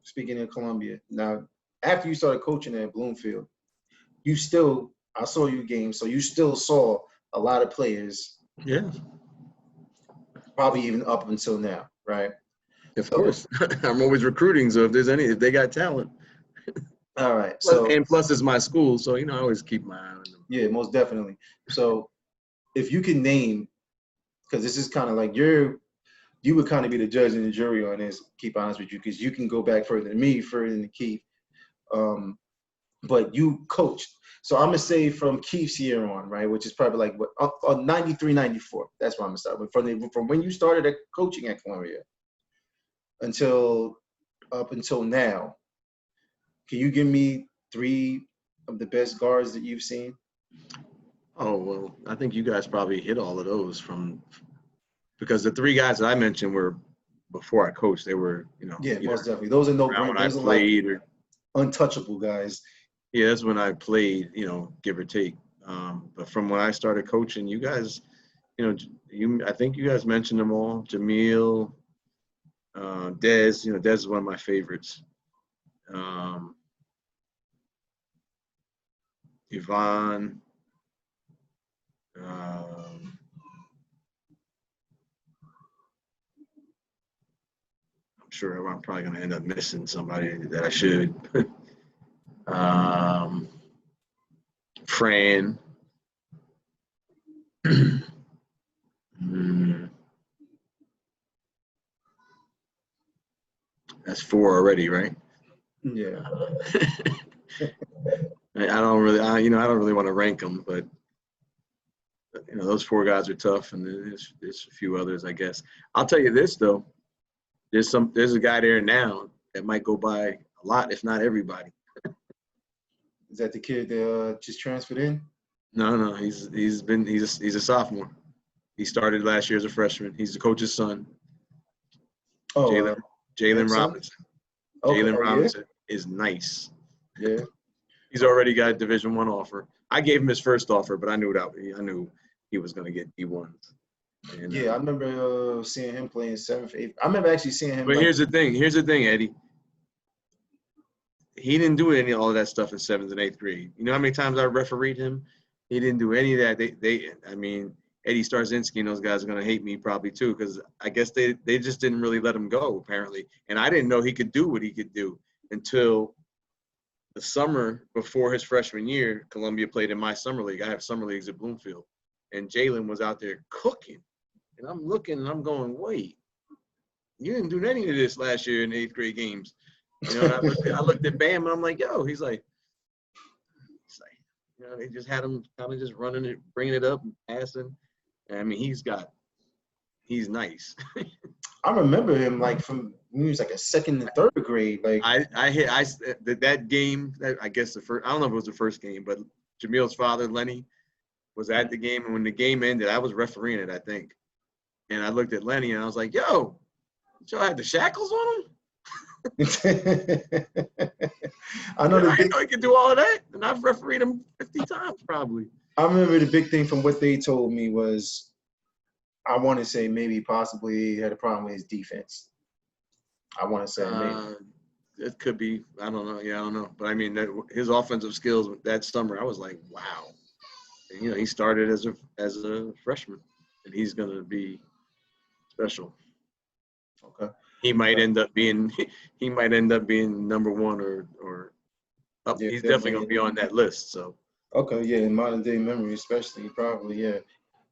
Speaker 1: Speaking in Columbia, now after you started coaching at Bloomfield, I saw you games, so you still saw a lot of players.
Speaker 2: Yeah.
Speaker 1: Probably even up until now, right?
Speaker 2: Of course. I'm always recruiting, so if they got talent.
Speaker 1: All right.
Speaker 2: Plus it's my school, so you know I always keep my eye on them.
Speaker 1: Yeah, most definitely. So if you can name, because this is kind of like you would kind of be the judge and the jury on this, keep honest with you, because you can go back further than me, further than Keith. But you coached. So I'm going to say from Keith's year on, right, which is probably like what, 93, 94. That's where I'm going to start. But from when you started coaching at Columbia up until now, can you give me 3 of the best guards that you've seen?
Speaker 2: Oh, well, I think you guys probably hit all of those because the 3 guys that I mentioned were before I coached. They were, you know.
Speaker 1: Yeah, most definitely. Those are no-brainers.
Speaker 2: When I played, or
Speaker 1: untouchable guys.
Speaker 2: Yeah, that's when I played, you know, give or take. But from when I started coaching, you guys, you know, I think you guys mentioned them all. Jamil, Dez, you know, Dez is one of my favorites. Yvonne. I'm sure I'm probably going to end up missing somebody that I should. Fran. That's 4 already, right?
Speaker 1: Yeah.
Speaker 2: I don't really want to rank them, but you know, those 4 guys are tough, and there's a few others, I guess. I'll tell you this though, there's a guy there now that might go by a lot, if not everybody.
Speaker 1: Is that the kid that just transferred in?
Speaker 2: No, he's a sophomore. He started last year as a freshman. He's the coach's son.
Speaker 1: Oh,
Speaker 2: Jalen Robinson.
Speaker 1: Okay.
Speaker 2: Jalen Robinson is nice.
Speaker 1: Yeah.
Speaker 2: He's already got a Division I offer. I gave him his first offer, but I knew he was going to get D1. And,
Speaker 1: yeah, I remember seeing him playing 7th, 8th. I remember actually seeing him.
Speaker 2: But here's the thing, Eddie. He didn't do all of that stuff in 7th and 8th grade. You know how many times I refereed him? He didn't do any of that. Eddie Starzinski and those guys are going to hate me probably too, because I guess they just didn't really let him go, apparently. And I didn't know he could do what he could do until the summer before his freshman year. Columbia played in my summer league. I have summer leagues at Bloomfield. And Jalen was out there cooking. And I'm looking and I'm going, wait, you didn't do any of this last year in 8th grade games. You know, and I looked at Bam and I'm like, yo, he's like, you know, they just had him kind of just running it, bringing it up and passing. And I mean, he's nice. I
Speaker 1: remember him like from when he was like a 2nd and 3rd grade. Like
Speaker 2: that game. I guess the first. I don't know if it was the first game, but Jamil's father, Lenny, was at the game, and when the game ended, I was refereeing it, I think. And I looked at Lenny and I was like, "Yo, y'all had the shackles on him."
Speaker 1: I know
Speaker 2: he could do all of that, and I've refereed him 50 times probably.
Speaker 1: I remember the big thing from what they told me was, I want to say maybe possibly he had a problem with his defense. I want to say maybe.
Speaker 2: It could be. I don't know. Yeah, I don't know. But I mean, his offensive skills that summer, I was like, wow. And, you know, he started as a freshman, and he's going to be special.
Speaker 1: Okay.
Speaker 2: He might end up being number 1 or Oh,
Speaker 1: Yeah,
Speaker 2: he's definitely going to be on that list. So
Speaker 1: okay, yeah, in modern day memory, especially, probably, yeah.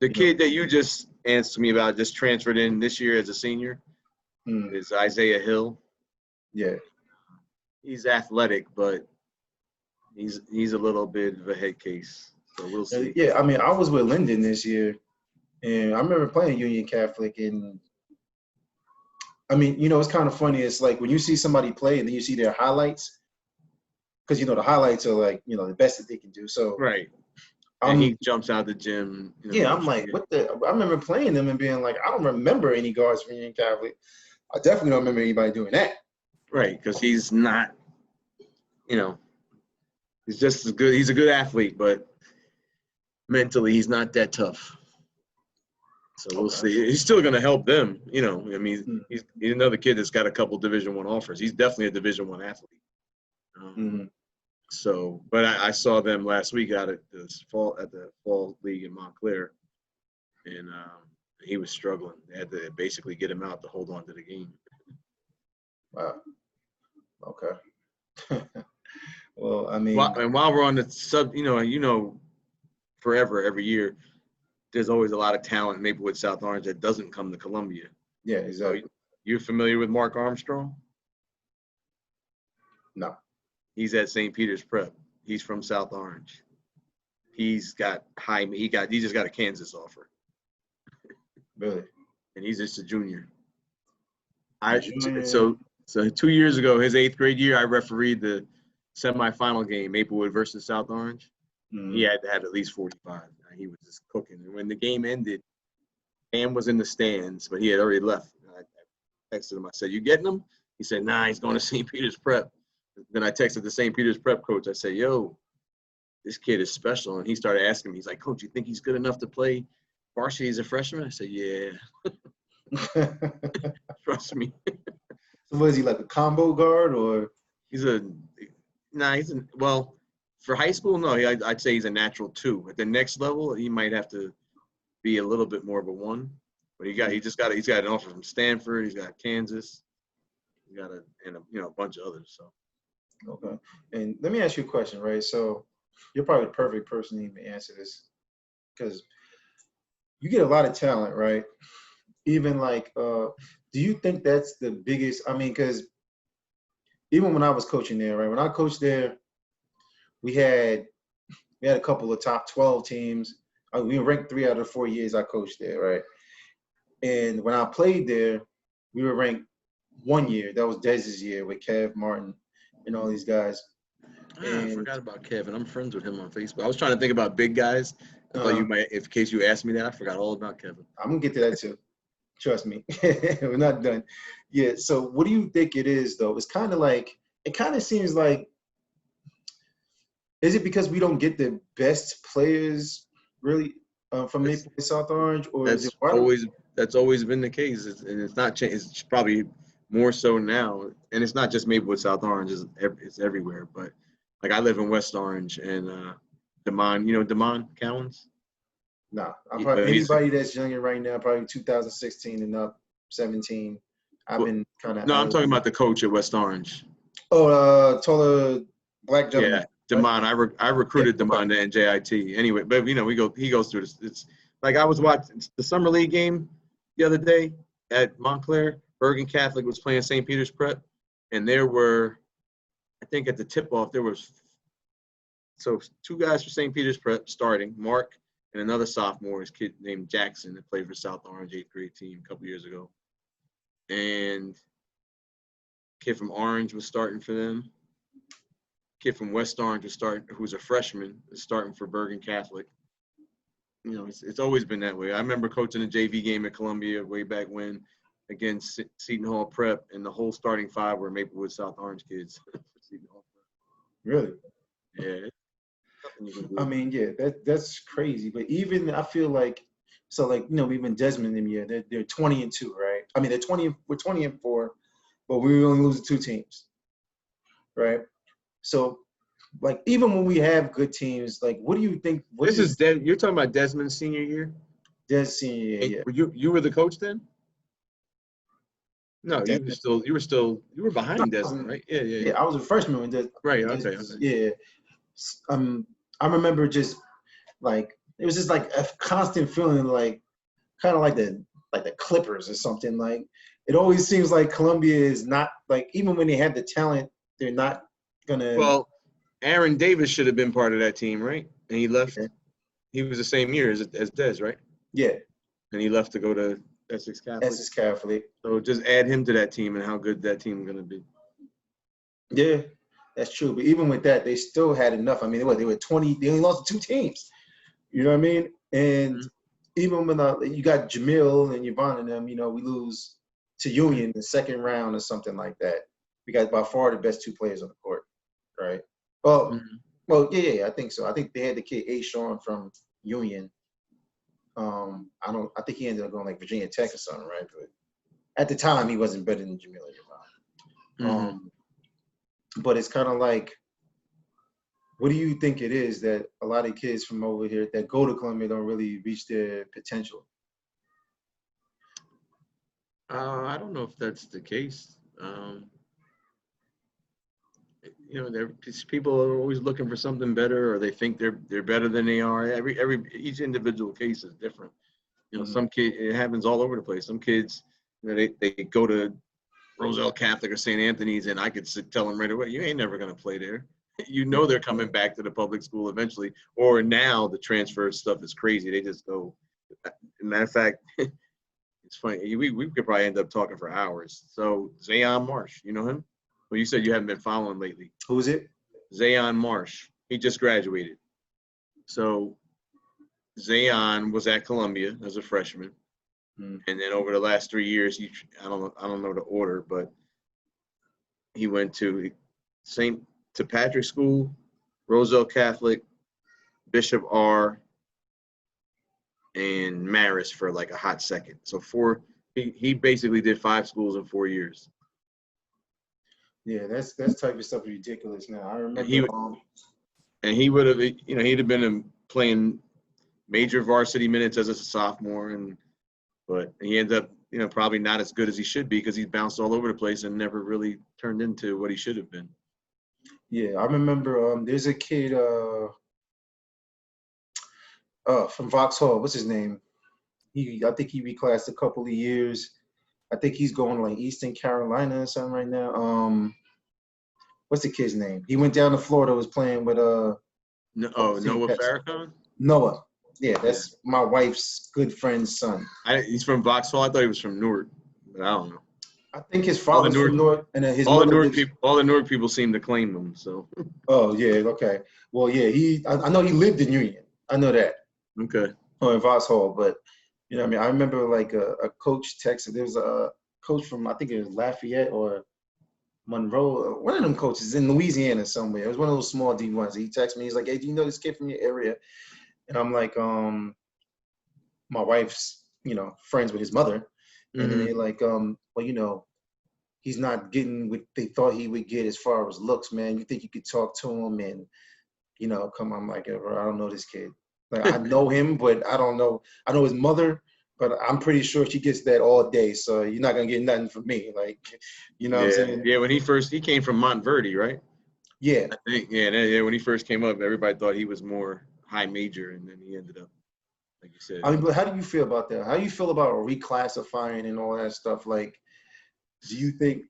Speaker 2: the
Speaker 1: You know,
Speaker 2: kid that you just answered me about, just transferred in this year as a senior, is Isaiah Hill.
Speaker 1: yeah.
Speaker 2: He's athletic, but he's a little bit of a head case. So we'll see.
Speaker 1: Yeah, I mean, I was with Linden this year, and I remember playing Union Catholic, and I mean, it's kind of funny. It's like when you see somebody play and then you see their highlights, because the highlights are like the best that they can do. So
Speaker 2: Right. And
Speaker 1: I'm
Speaker 2: he jumps out the gym.
Speaker 1: yeah, I'm like, what the? I remember playing them and being like, I don't remember any guards from Union Catholic. I definitely don't remember anybody doing that.
Speaker 2: Right, because he's not, he's just as good. He's a good athlete, but mentally he's not that tough. So we'll
Speaker 1: Okay.
Speaker 2: see. He's still going to help them. I mean,
Speaker 1: Mm-hmm.
Speaker 2: he's another kid that's got a couple Division I offers. He's definitely a Division I athlete. So, but I saw them last week out at the fall league in Montclair, and he was struggling. They had to basically get him out to hold on to the game.
Speaker 1: Wow. Okay. Well, I mean,
Speaker 2: And while we're on the sub, forever, every year, there's always a lot of talent in Maplewood South Orange that doesn't come to Columbia.
Speaker 1: yeah, exactly.
Speaker 2: So you're familiar with Mark Armstrong?
Speaker 1: No.
Speaker 2: He's at St. Peter's Prep. He's from South Orange. He just got a Kansas offer.
Speaker 1: Really?
Speaker 2: And he's just a junior.
Speaker 1: Junior.
Speaker 2: So 2 years ago, his 8th grade year, I refereed the semifinal game, Maplewood versus South Orange. He had to have at least 45. He was just cooking. And when the game ended, Cam was in the stands, but he had already left. I texted him. I said, "You getting him?" He said, "Nah, he's going to St. Peter's Prep." Then I texted the St. Peter's Prep coach. I said, "Yo, this kid is special." And he started asking me, he's like, "Coach, you think he's good enough to play varsity as a freshman?" I said, "Yeah." Trust me.
Speaker 1: So was he like a combo guard or?
Speaker 2: Well, for high school, no, I'd say he's a natural 2. At the next level, he might have to be a little bit more of a 1. But he's got an offer from Stanford. He's got Kansas. He's got a bunch of others. So.
Speaker 1: Okay. And let me ask you a question, right? So you're probably the perfect person to even answer this because you get a lot of talent, right? Even like, do you think that's the biggest? I mean, because even when I was coaching there, right? When I coached there, we had a couple of top 12 teams. We were ranked 3 out of the 4 years I coached there, right? And when I played there, we were ranked 1 year. That was Dez's year with Kev Martin and all these guys.
Speaker 2: I forgot about Kevin. I'm friends with him on Facebook. I was trying to think about big guys. I thought you might, in case you asked me that, I forgot all about Kevin.
Speaker 1: I'm gonna get to that too. Trust me, we're not done. Yeah. So, what do you think it is, though? It's kind of like it kind of seems like. Is it because we don't get the best players really from Maplewood South Orange, or is it
Speaker 2: that's always been the case, and it's not changed. It's probably more so now, and it's not just Maplewood South Orange; it's everywhere. But like I live in West Orange, and Damon, Damon Cowens.
Speaker 1: Nah, anybody that's younger right now, probably 2016 and up, 17. I've been kind of.
Speaker 2: No, I'm talking about the coach at West Orange.
Speaker 1: Oh, taller black gentleman.
Speaker 2: Yeah, Damon. I recruited Damon to NJIT. Anyway, but he goes through this. It's like I was watching the summer league game the other day at Montclair. Bergen Catholic was playing St. Peter's Prep, and there were, I think at the tip-off, there was 2 guys for St. Peter's Prep starting, Mark and another sophomore, his kid named Jackson, that played for South Orange 8th grade team a couple years ago. And kid from Orange was starting for them. Kid from West Orange was starting, who's a freshman, is starting for Bergen Catholic. It's always been that way. I remember coaching a JV game at Columbia way back when against Seton Hall Prep, and the whole starting 5 were Maplewood South Orange kids.
Speaker 1: Really?
Speaker 2: Yeah.
Speaker 1: I mean, yeah, that's crazy. But even I feel like, so like even Desmond them year, they're 20-2, right? I mean, we're 20-4, but we only lose 2 teams, right? So, like even when we have good teams, like what do you think?
Speaker 2: You're talking about Desmond's senior year?
Speaker 1: Des senior year, yeah.
Speaker 2: You were the coach then? No, you were behind Desmond, right? Yeah, yeah,
Speaker 1: Yeah, I was a freshman when
Speaker 2: right.
Speaker 1: Des
Speaker 2: Okay.
Speaker 1: yeah. I remember just like it was just like a constant feeling like kind of like the Clippers or something. Like it always seems like Columbia is not like even when they have the talent, they're not gonna.
Speaker 2: Well, Aaron Davis should have been part of that team, right? And he left.
Speaker 1: Yeah,
Speaker 2: He was the same year as Des, right?
Speaker 1: yeah,
Speaker 2: And he left to go to Essex Catholic.
Speaker 1: Essex Catholic.
Speaker 2: So just add him to that team and how good that team is going to be.
Speaker 1: Yeah, that's true. But even with that, they still had enough. I mean, they were 20. They only lost to 2 teams. You know what I mean? And even when you got Jamil and Yvonne and them, we lose to Union in the second round or something like that. We got by far the best 2 players on the court, right? Well, yeah, I think so. I think they had the kid A. Sean from Union. I think he ended up going like Virginia Tech or something, right? But at the time, he wasn't better than Jamil and Yvonne. But it's kind of like, what do you think it is that a lot of kids from over here that go to Columbia don't really reach their potential?
Speaker 2: I don't know if that's the case. People are always looking for something better, or they think they're better than they are. Each individual case is different. Some kid, it happens all over the place. Some kids, they go to Roselle Catholic or St. Anthony's, and I could tell them right away, you ain't never going to play there. They're coming back to the public school eventually. Or now the transfer stuff is crazy. They just go. Matter of fact, it's funny. We could probably end up talking for hours. So Zayon Marsh, you know him? Well, you said you haven't been following lately.
Speaker 1: Who's it?
Speaker 2: Zayon Marsh. He just graduated. So Zayon was at Columbia as a freshman. And then over the last 3 years, I don't know the order, but he went to Patrick School, Roselle Catholic, Bishop R, and Marist for like a hot second. So he basically did 5 schools in 4 years.
Speaker 1: Yeah, that's type of stuff ridiculous now. I remember.
Speaker 2: And he would have, he'd have been playing major varsity minutes as a sophomore, but he ended up, probably not as good as he should be because he's bounced all over the place and never really turned into what he should have been.
Speaker 1: Yeah, I remember. There's a kid from Vauxhall. What's his name? I think he reclassed a couple of years. I think he's going to like Eastern Carolina or something right now. What's the kid's name? He went down to Florida, was playing with
Speaker 2: Noah Farrakhan?
Speaker 1: Noah. Yeah, that's my wife's good friend's son.
Speaker 2: He's from Vauxhall. I thought he was from Newark, but I don't know.
Speaker 1: I think his father's from Newark, and then his
Speaker 2: all
Speaker 1: mother
Speaker 2: the Newark people seem to claim him. So.
Speaker 1: Oh yeah, okay. Well, yeah, I know he lived in Union. I know that.
Speaker 2: Okay.
Speaker 1: Oh, in Vauxhall, but what I mean, I remember like a coach texted. There was a coach from I think it was Lafayette or Monroe, one of them coaches in Louisiana somewhere. It was one of those small D1s. He texted me. He's like, "Hey, do you know this kid from your area?" And I'm like, my wife's, friends with his mother. And then they're like, well, he's not getting what they thought he would get as far as looks, man. You think you could talk to him and, come on. I'm like, bro, I don't know this kid. Like, I know him, but I don't know. I know his mother, but I'm pretty sure she gets that all day. So you're not going to get nothing from me. Like, what I'm saying?
Speaker 2: Yeah, when he came from Montverde, right?
Speaker 1: Yeah.
Speaker 2: I think, yeah, when he first came up, everybody thought he was more high major, and then he ended up, like you said.
Speaker 1: I mean, but how do you feel about that? How do you feel about reclassifying and all that stuff? Like, do you think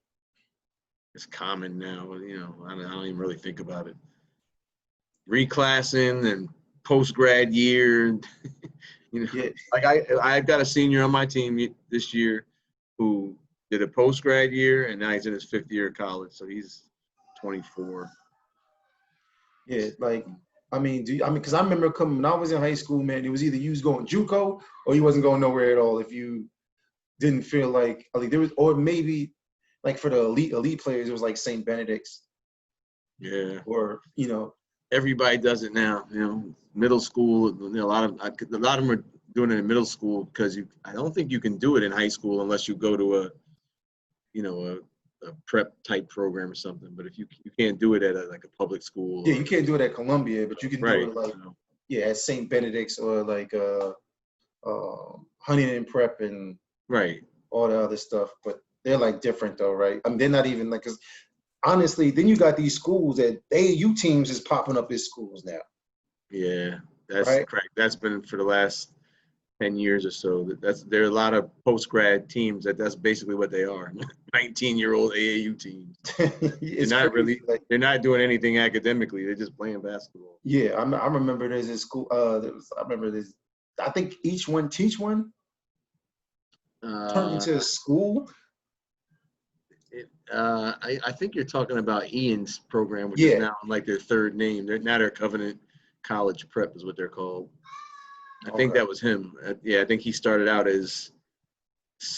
Speaker 2: it's common now? I don't even really think about it. Reclassing and post-grad year,
Speaker 1: Yeah.
Speaker 2: Like I've got a senior on my team this year who did a post-grad year, and now he's in his 5th year of college, so he's 24.
Speaker 1: Yeah, like, because I remember when I was in high school, man, it was either you was going JUCO or you wasn't going nowhere at all if you didn't feel like there was, or maybe like for the elite players, it was like St. Benedict's.
Speaker 2: Yeah.
Speaker 1: Or,
Speaker 2: everybody does it now, middle school, a lot of them are doing it in middle school because I don't think you can do it in high school unless you go to a prep type program or something. But if you can't do it at a public school.
Speaker 1: Yeah, you can't do it at Columbia, but you can do it like, at St. Benedict's or like Huntington Prep and
Speaker 2: right,
Speaker 1: all the other stuff. But they're like different though, right? I mean, they're not even like, because honestly, then you got these schools that AAU teams is popping up as schools now,
Speaker 2: Yeah, that's
Speaker 1: right?
Speaker 2: correct. That's been for the last 10 years or so. There are a lot of post grad teams that's basically what they are. 19-year-old AAU teams. They're
Speaker 1: It's
Speaker 2: not
Speaker 1: crazy.
Speaker 2: really
Speaker 1: Like,
Speaker 2: they're not doing anything academically. They're just playing basketball.
Speaker 1: yeah, I remember there's this school. I remember this. I think each one teach one turned
Speaker 2: Uh,
Speaker 1: into a school.
Speaker 2: I think you're talking about Ian's program, which is
Speaker 1: Yeah.
Speaker 2: now like their third name. They're Covenant College Prep is what they're called. I think
Speaker 1: Okay.
Speaker 2: that was him. Yeah, I think he started out as,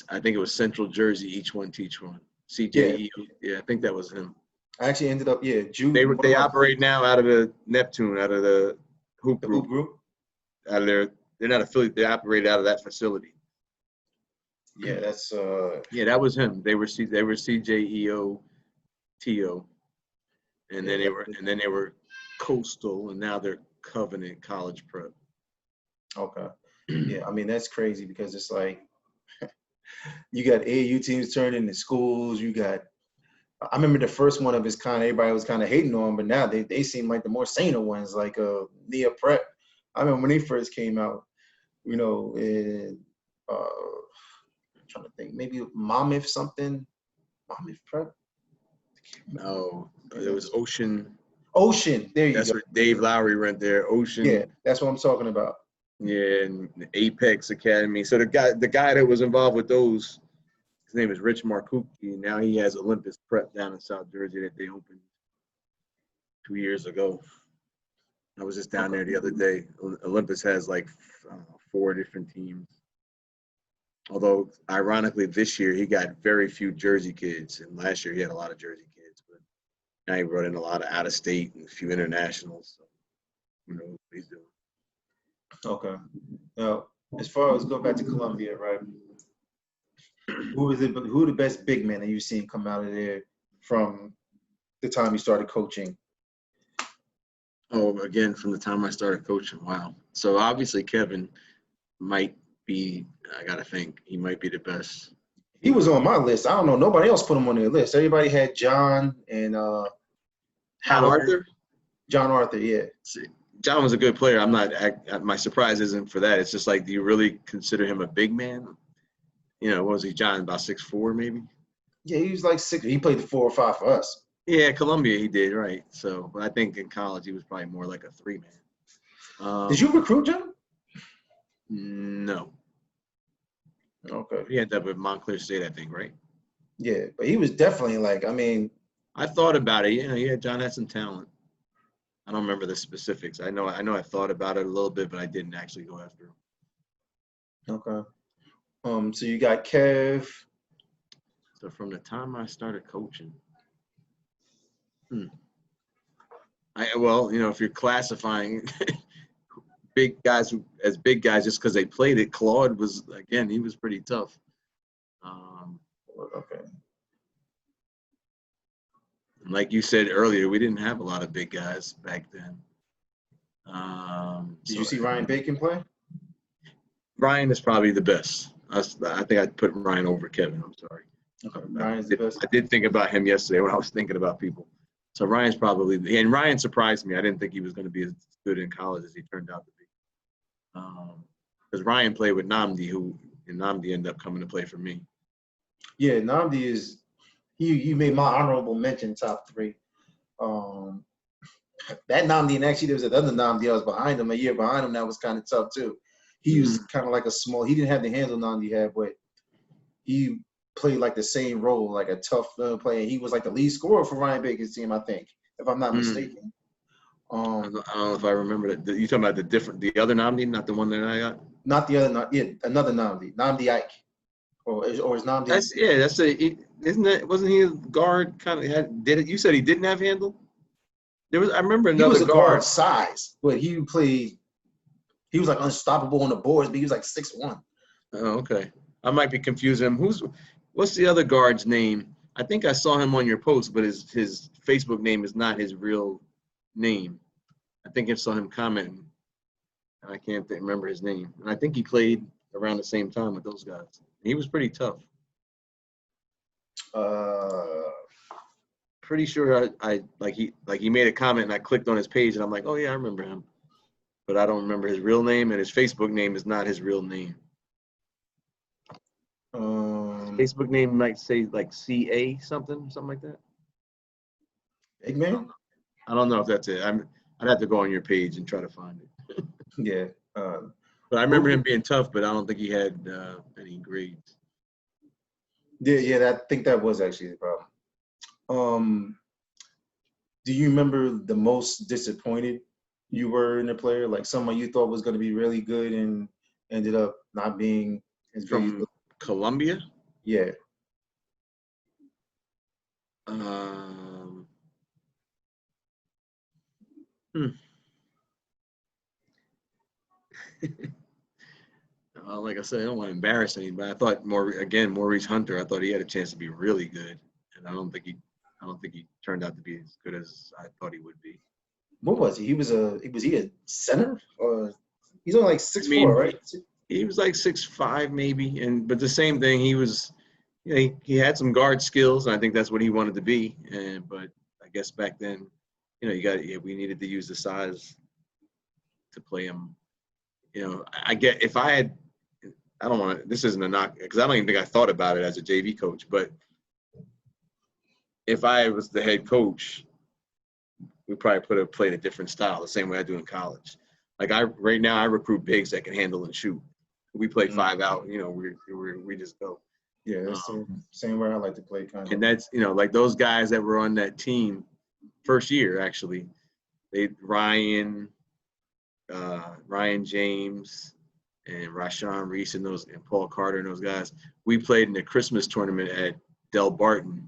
Speaker 2: I think it was Central Jersey, each one teach one.
Speaker 1: Yeah.
Speaker 2: CJE. Yeah, I think that was him.
Speaker 1: I actually ended up. Yeah, Jude. One of
Speaker 2: They
Speaker 1: my
Speaker 2: operate now out of the Neptune, out of the Hoop
Speaker 1: the
Speaker 2: Group,
Speaker 1: hoop group.
Speaker 2: out of their. They're not affiliate. They operate out of that facility.
Speaker 1: Yeah, that's
Speaker 2: Yeah, that was him. They were CJEO TO, and
Speaker 1: yeah,
Speaker 2: then they were Coastal, and now they're Covenant College Prep.
Speaker 1: okay. Yeah, I mean that's crazy because it's like you got AAU teams turning into schools. You got. I remember the first one of his kind. Everybody was kind of hating on, but now they seem like the more saner ones, like Nia Prep. I remember when they first came out. You know, and I'm trying to think, maybe Monmouth something, Monmouth Prep.
Speaker 2: Oh, it was Ocean.
Speaker 1: Ocean. There you
Speaker 2: That's
Speaker 1: go.
Speaker 2: where Dave Lowry went there.
Speaker 1: Yeah,
Speaker 2: Ocean.
Speaker 1: that's what I'm talking about.
Speaker 2: Yeah, and Apex Academy. So the guy that was involved with those, his name is Rich Markucci. Now he has Olympus Prep down in South Jersey that they opened 2 years ago. I was just down
Speaker 1: Okay.
Speaker 2: there the other day. Olympus has like, I don't know, 4 different teams. Although ironically, this year he got very few Jersey kids, and last year he had a lot of Jersey kids. But now he brought in a lot of out of state and a few internationals. So who knows what he's doing?
Speaker 1: Okay. Now, as far as go back to Columbia, right? Who are the best big men that you've seen come out of there from the time you started coaching?
Speaker 2: Oh, again, from the time I started coaching, wow. So obviously Kevin might be, I gotta think, he might be the best.
Speaker 1: He was on my list. I don't know. Nobody else put him on their list. Everybody had John and
Speaker 2: John
Speaker 1: Howard.
Speaker 2: Arthur?
Speaker 1: John Arthur, yeah.
Speaker 2: See, John was a good player. I'm not, my surprise isn't for that. It's just like, do you really consider him a big man? You know, what was he, John, about 6'4" maybe?
Speaker 1: Yeah, he was like 6. He played the 4 or 5 for us.
Speaker 2: Yeah, Columbia he did, right. So, but I think in college he was probably more like a 3-man.
Speaker 1: Did you recruit John?
Speaker 2: No.
Speaker 1: Okay.
Speaker 2: He ended up with Montclair State, I think, right?
Speaker 1: Yeah, but he was definitely like, I mean,
Speaker 2: I thought about it. You know, yeah, John had some talent. I don't remember the specifics. I know I thought about it a little bit, but I didn't actually go after him.
Speaker 1: okay. So you got Kev.
Speaker 2: So from the time I started coaching, well, you know, if you're classifying big guys as big guys just because they played it, Claude was, again, he was pretty tough.
Speaker 1: Okay.
Speaker 2: Like you said earlier, we didn't have a lot of big guys back then.
Speaker 1: Did you see Ryan Bacon play?
Speaker 2: Ryan is probably the best. I think I'd put Ryan over Kevin. I'm sorry.
Speaker 1: Okay. Ryan's the best.
Speaker 2: I did think about him yesterday when I was thinking about people. So Ryan's probably, and Ryan surprised me. I didn't think he was going to be as good in college as he turned out to be. Because Ryan played with Namdi, and Namdi ended up coming to play for me.
Speaker 1: Yeah, Namdi is. You made my honorable mention top 3. That Namdi, and actually there was another Namdi that was behind him, a year behind him, that was kind of tough too. He was kind of like a small. He didn't have the handle Namdi had, but he played like the same role, like a tough player. He was like the lead scorer for Ryan Bacon's team, I think, if I'm not mistaken.
Speaker 2: I don't know if I remember that. You talking about the other Namdi, not the one that I got?
Speaker 1: Not the other, yeah, another Namdi Ike, or is Namdi?
Speaker 2: Isn't that, wasn't he a guard? Kind of did it? You said he didn't have handle. I remember
Speaker 1: He
Speaker 2: another
Speaker 1: was a
Speaker 2: guard.
Speaker 1: guard size, but he played. He was like unstoppable on the boards, but he was like 6'1".
Speaker 2: Oh, okay. I might be confusing him. What's the other guard's name? I think I saw him on your post, but his Facebook name is not his real name. I think I saw him commenting. I can't remember his name. And I think he played around the same time with those guys. He was pretty tough.
Speaker 1: Uh,
Speaker 2: Pretty sure I he made a comment and I clicked on his page and I'm like, oh yeah, I remember him, but I don't remember his real name and his Facebook name is not his real name. His Facebook name might say like CA something like that.
Speaker 1: Eggman?
Speaker 2: I don't know if that's it. I'd have to go on your page and try to find it.
Speaker 1: Yeah.
Speaker 2: But I remember him being tough, but I don't think he had any grades.
Speaker 1: Yeah, I think that was actually the problem. Do you remember the most disappointed you were in a player? Like someone you thought was going to be really good and ended up not being as good.
Speaker 2: From Columbia?
Speaker 1: Yeah.
Speaker 2: Like I said, I don't want to embarrass anybody. I thought Maurice Hunter. I thought he had a chance to be really good, and I don't think he turned out to be as good as I thought he would be.
Speaker 1: What was he? Was he a center? Or he's only like 6'4", right?
Speaker 2: He was like 6'5" maybe, but the same thing. He was, he had some guard skills, and I think that's what he wanted to be. But I guess back then, we needed to use the size to play him. I get if I had. I don't want to. This isn't a knock because I don't even think I thought about it as a JV coach. But if I was the head coach, we probably played a different style, the same way I do in college. Like right now, I recruit bigs that can handle and shoot. We play 5 out. We just go.
Speaker 1: Yeah, that's the same way I like to play. Kind of.
Speaker 2: And that's like those guys that were on that team first year actually. Ryan James. And Rashawn Reese and Paul Carter and those guys, we played in the Christmas tournament at Del Barton,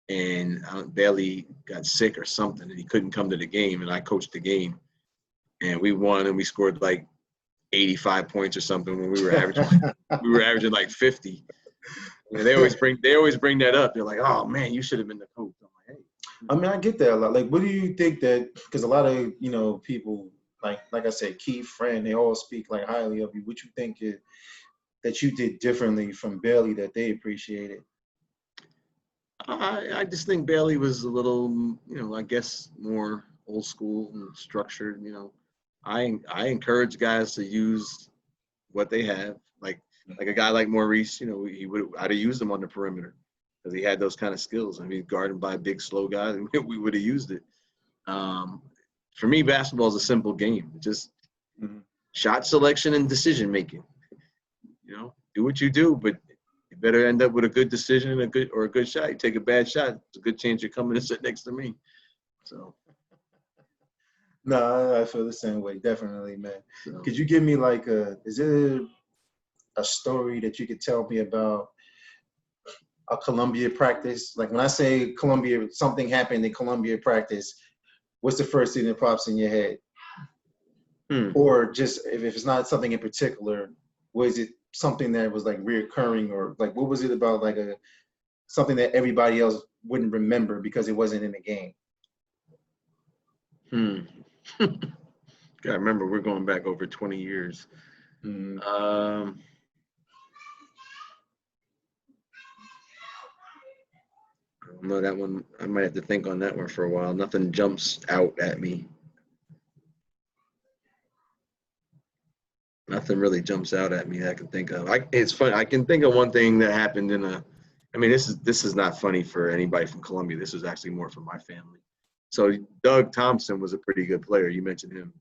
Speaker 2: and Bailey got sick or something, and he couldn't come to the game, and I coached the game, and we won, and we scored like 85 points or something when we were averaging like 50. And they always bring that up. They're like, oh man, you should have been the coach. I'm like, hey.
Speaker 1: I mean, I get that a lot. Like, what do you think that? Because a lot of people. Like I said, Keith, Fran, they all speak like highly of you. What you think that you did differently from Bailey that they appreciated?
Speaker 2: I just think Bailey was a little, I guess more old school and structured. I encourage guys to use what they have. Like a guy like Maurice, I'd have used him on the perimeter because he had those kind of skills. I mean, guarded by a big, slow guy, we would have used it. For me, basketball is a simple game. Just shot selection and decision making. Do what you do, but you better end up with a good decision and a good shot. You take a bad shot, it's a good chance you're coming to sit next to me. So.
Speaker 1: No, I feel the same way. Definitely, man.
Speaker 2: So.
Speaker 1: Could you give me is there a story that you could tell me about a Columbia practice? Like when I say Columbia, something happened in Columbia practice. What's the first thing that pops in your head? Or just if it's not something in particular, was it something that was like reoccurring, or like what was it about like something that everybody else wouldn't remember because it wasn't in the game?
Speaker 2: Gotta remember, we're going back over 20 years. No, that one, I might have to think on that one for a while. Nothing jumps out at me. Nothing really jumps out at me that I can think of. It's funny. I can think of one thing that happened this is not funny for anybody from Columbia. This is actually more for my family. So Doug Thompson was a pretty good player. You mentioned him.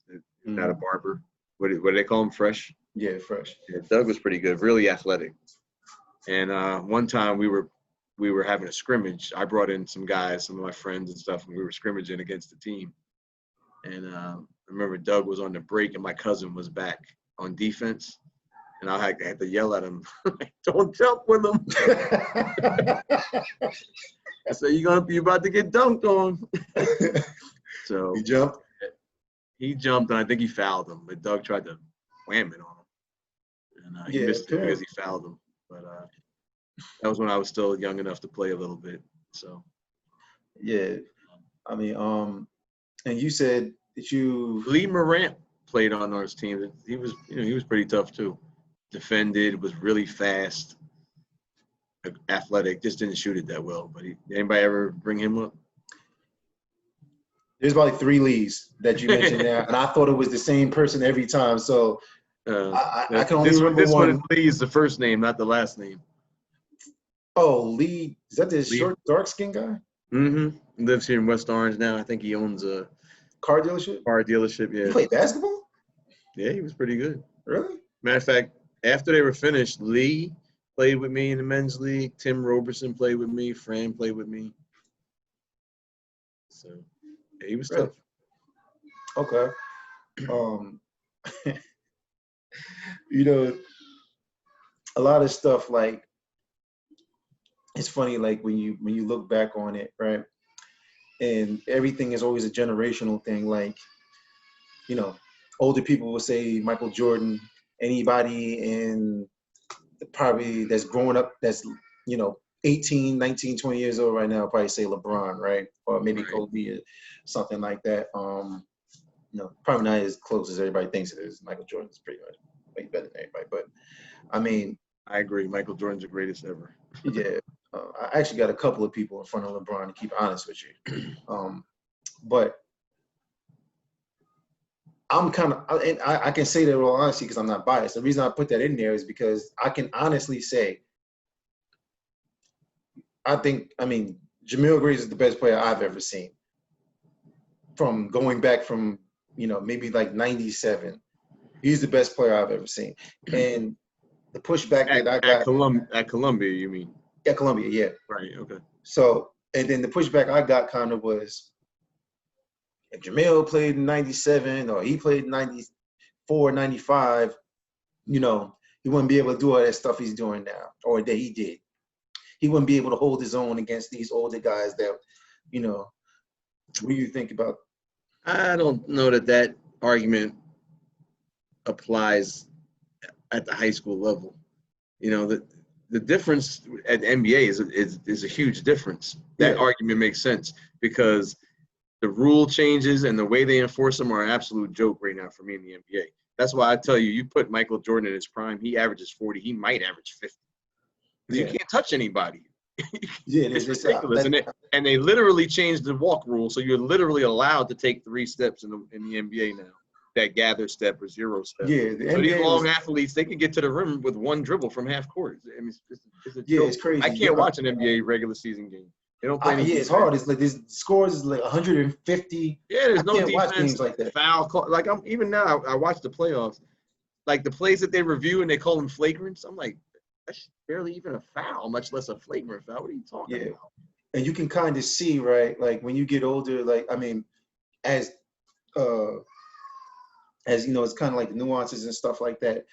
Speaker 2: Not a barber. What do they call him? Fresh?
Speaker 1: Yeah, Fresh.
Speaker 2: Yeah, Doug was pretty good, really athletic. And one time we were having a scrimmage. I brought in some guys, some of my friends and stuff, and we were scrimmaging against the team. And I remember Doug was on the break, and my cousin was back on defense. And I had to yell at him, "Don't jump with him." I said, "You about to get dunked on." So
Speaker 1: he jumped.
Speaker 2: He jumped, and I think he fouled him. But Doug tried to wham it on him, and he missed it because he fouled him. But that was when I was still young enough to play a little bit. So
Speaker 1: yeah, I mean, and you said that
Speaker 2: Lee Morant played on our team. He was pretty tough too. Defended, was really fast. athletic, just didn't shoot it that well. But anybody ever bring him up?
Speaker 1: There's probably 3 Lees that you mentioned now, and I thought it was the same person every time. So I can only remember
Speaker 2: this
Speaker 1: one.
Speaker 2: Lee is the first name, not the last name.
Speaker 1: Oh, Lee. Is that the
Speaker 2: Lee.
Speaker 1: short, dark-skinned guy?
Speaker 2: Mm-hmm. Lives here in West Orange now. I think he owns a
Speaker 1: car dealership.
Speaker 2: Yeah.
Speaker 1: He played basketball?
Speaker 2: Yeah, he was pretty good.
Speaker 1: Really?
Speaker 2: Matter of fact, after they were finished, Lee played with me in the men's league. Tim Roberson played with me. Fran played with me. So yeah, he was tough.
Speaker 1: Okay. You know, a lot of stuff like it's funny, like when you look back on it, right? And everything is always a generational thing. Like, you know, older people will say Michael Jordan. Anybody in probably that's growing up that's 18, 19, 20 years old right now probably say LeBron, right? Or maybe
Speaker 2: Right.
Speaker 1: Kobe or something like that. Probably not as close as everybody thinks it is. Michael Jordan's pretty much way better than everybody. But I mean,
Speaker 2: I agree. Michael Jordan's the greatest ever.
Speaker 1: yeah. I actually got a couple of people in front of LeBron, to keep honest with you. But I'm kind of, and I can say that with all honesty because I'm not biased. The reason I put that in there is because I can honestly say, Jamil Grace is the best player I've ever seen. From going back from, maybe like 97. He's the best player I've ever seen. And the pushback that I got.
Speaker 2: At Columbia, you mean?
Speaker 1: At Columbia, yeah.
Speaker 2: Right, okay.
Speaker 1: So, and then the pushback I got kind of was, if Jamil played in 97 or he played in 94, 95, he wouldn't be able to do all that stuff he's doing now, or that he did. He wouldn't be able to hold his own against these older guys that, what do you think about?
Speaker 2: I don't know that argument applies at the high school level. The difference at the NBA is a huge difference. That argument makes sense because the rule changes and the way they enforce them are an absolute joke right now for me in the NBA. That's why I tell you, you put Michael Jordan in his prime, he averages 40, he might average 50. Because you can't touch anybody. It's ridiculous. And they literally changed the walk rule, so you're literally allowed to take 3 steps in the NBA now. That gather step or 0 step.
Speaker 1: Yeah,
Speaker 2: so these long athletes, they can get to the rim with 1 dribble from half court. I mean, it's a joke.
Speaker 1: It's crazy.
Speaker 2: I can't watch an NBA regular season game. They don't play any
Speaker 1: it's hard. It's like this scores is like 150.
Speaker 2: Yeah, there's no defense.
Speaker 1: Watch games like that.
Speaker 2: Foul call. Like even now, I watch the playoffs. Like the plays that they review and they call them flagrants. I'm like, that's barely even a foul, much less a flagrant foul. What are you talking about?
Speaker 1: And you can kind of see, right? Like when you get older, as it's kind of like the nuances and stuff like that.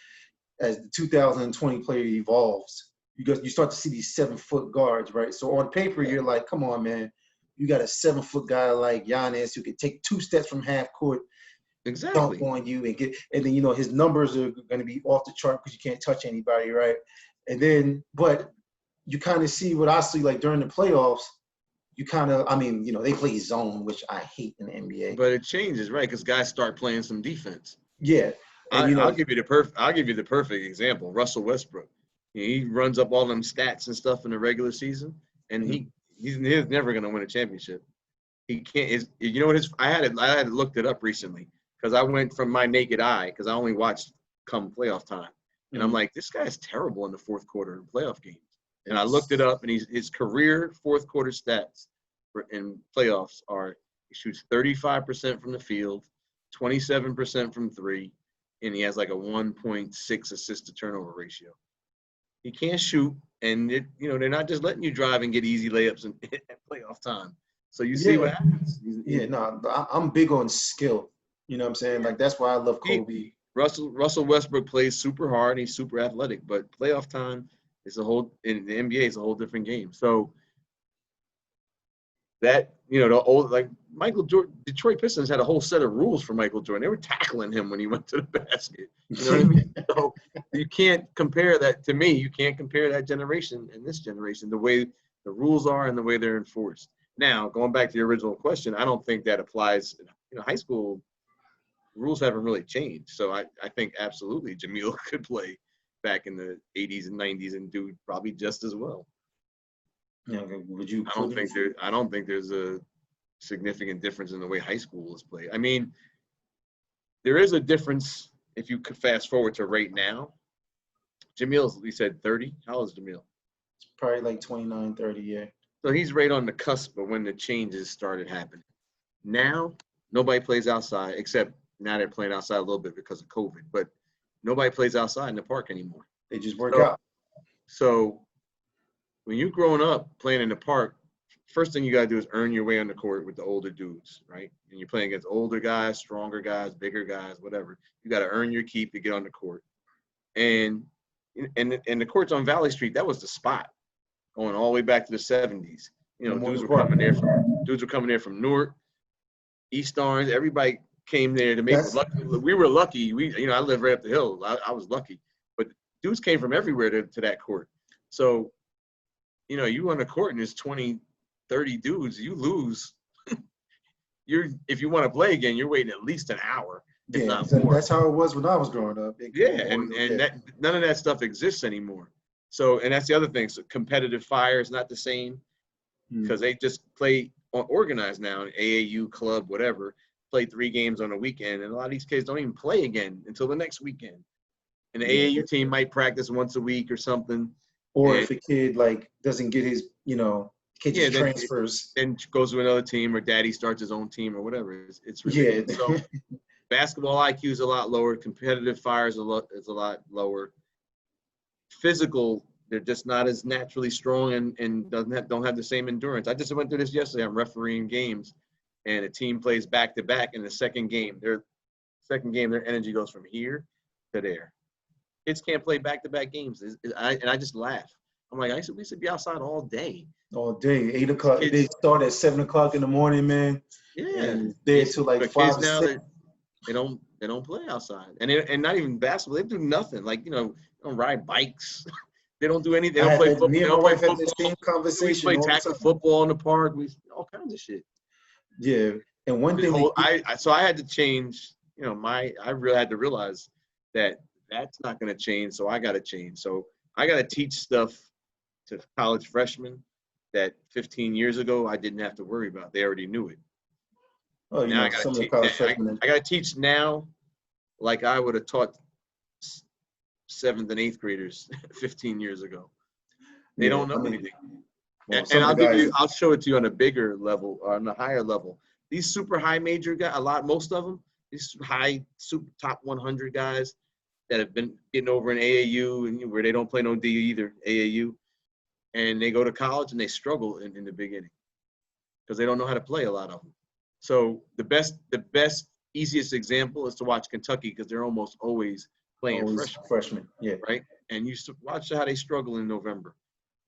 Speaker 1: As the 2020 player evolves, you start to see these 7-foot guards, right? So on paper, you're like, come on, man. You got a 7-foot guy like Giannis who can take 2 steps from half court, dunk on you and then his numbers are going to be off the chart because you can't touch anybody, right? And then, but you kind of see what I see like during the playoffs. You kind of, they play zone, which I hate in the NBA.
Speaker 2: But it changes, right? Because guys start playing some defense.
Speaker 1: Yeah,
Speaker 2: and I'll give you the perfect example. Russell Westbrook. He runs up all them stats and stuff in the regular season, and he's never going to win a championship. He can't. I had looked it up recently because I went from my naked eye because I only watched come playoff time, and I'm like, this guy's terrible in the fourth quarter in playoff games. And I looked it up, and his career fourth quarter stats in playoffs are he shoots 35% from the field, 27% from 3, and he has like a 1.6 assist to turnover ratio. He can't shoot, and they're not just letting you drive and get easy layups at playoff time. So you see what happens.
Speaker 1: I'm big on skill. You know what I'm saying? Like that's why I love Kobe.
Speaker 2: Russell Westbrook plays super hard. He's super athletic, but playoff time is in the NBA is a whole different game. So that the old like Michael Jordan, Detroit Pistons had a whole set of rules for Michael Jordan. They were tackling him when he went to the basket. You know what I mean? So you can't compare that to me. You can't compare that generation and this generation, the way the rules are and the way they're enforced. Now, going back to the original question, I don't think that applies. High school rules haven't really changed. So I think absolutely Jamil could play back in the 80s and 90s and do probably just as well.
Speaker 1: You know, would you
Speaker 2: I
Speaker 1: put
Speaker 2: don't
Speaker 1: in?
Speaker 2: think there's a significant difference in the way high school is played. I mean, there is a difference if you could fast forward to right now. Jamil's, we said 30. How old is Jamil?
Speaker 1: Probably like 29, 30, yeah.
Speaker 2: So he's right on the cusp of when the changes started happening. Now, nobody plays outside except now they're playing outside a little bit because of COVID, but nobody plays outside in the park anymore.
Speaker 1: They just work
Speaker 2: So,
Speaker 1: out.
Speaker 2: so when you're growing up playing in the park, first thing you got to do is earn your way on the court with the older dudes, right? And you're playing against older guys, stronger guys, bigger guys, whatever. You got to earn your keep to get on the court. And the courts on Valley Street, that was the spot going all the way back to the 70s. You know, dudes were coming there from Newark, East Orange. Everybody came there to make. We were lucky. I live right up the hill. I was lucky, but dudes came from everywhere to that court. So, you on the court and there's 20, 30 dudes. You lose. If you want to play again, you're waiting at least an hour, if not more.
Speaker 1: That's how it was when I was growing up.
Speaker 2: And that none of that stuff exists anymore. So, and that's the other thing. So competitive fire is not the same because they just play organized now, an AAU club, whatever, play 3 games on a weekend. And a lot of these kids don't even play again until the next weekend. And the AAU team might practice once a week or something.
Speaker 1: Or if a kid doesn't get his, kid just transfers.
Speaker 2: Then goes to another team or daddy starts his own team or whatever. It's ridiculous. So basketball IQ is a lot lower. Competitive fire is a lot lower. Physical, they're just not as naturally strong and don't have the same endurance. I just went through this yesterday. I'm refereeing games, and a team plays back to back. In the second game, their energy goes from here to there. Kids can't play back to back games, I just laugh. I'm like, we should be outside all day.
Speaker 1: All day, 8 o'clock. They start at 7 o'clock in the morning, man.
Speaker 2: Yeah,
Speaker 1: and they're till like 5 or 6.
Speaker 2: They don't play outside, and not even basketball. They do nothing. Like, they don't ride bikes. They don't do anything. They don't play football.
Speaker 1: Me and my wife had the same conversation.
Speaker 2: We play tackle football in the park. All kinds of shit.
Speaker 1: Yeah, and one thing
Speaker 2: I had to change. I really had to realize that that's not going to change. So I got to change. So I got to teach stuff to college freshmen that 15 years ago I didn't have to worry about. They already knew it.
Speaker 1: Oh,
Speaker 2: now I got to teach now, like I would have taught 7th and 8th graders 15 years ago. They don't know anything. Well, and I'll show it to you on a bigger level, or on a higher level. These super high major guys, most of them, these high super top 100 guys that have been getting over in AAU and where they don't play no D either, AAU, and they go to college and they struggle in the beginning because they don't know how to play, a lot of them. So the best, easiest example is to watch Kentucky because they're almost always playing
Speaker 1: freshmen. Yeah.
Speaker 2: Right? And you watch how they struggle in November.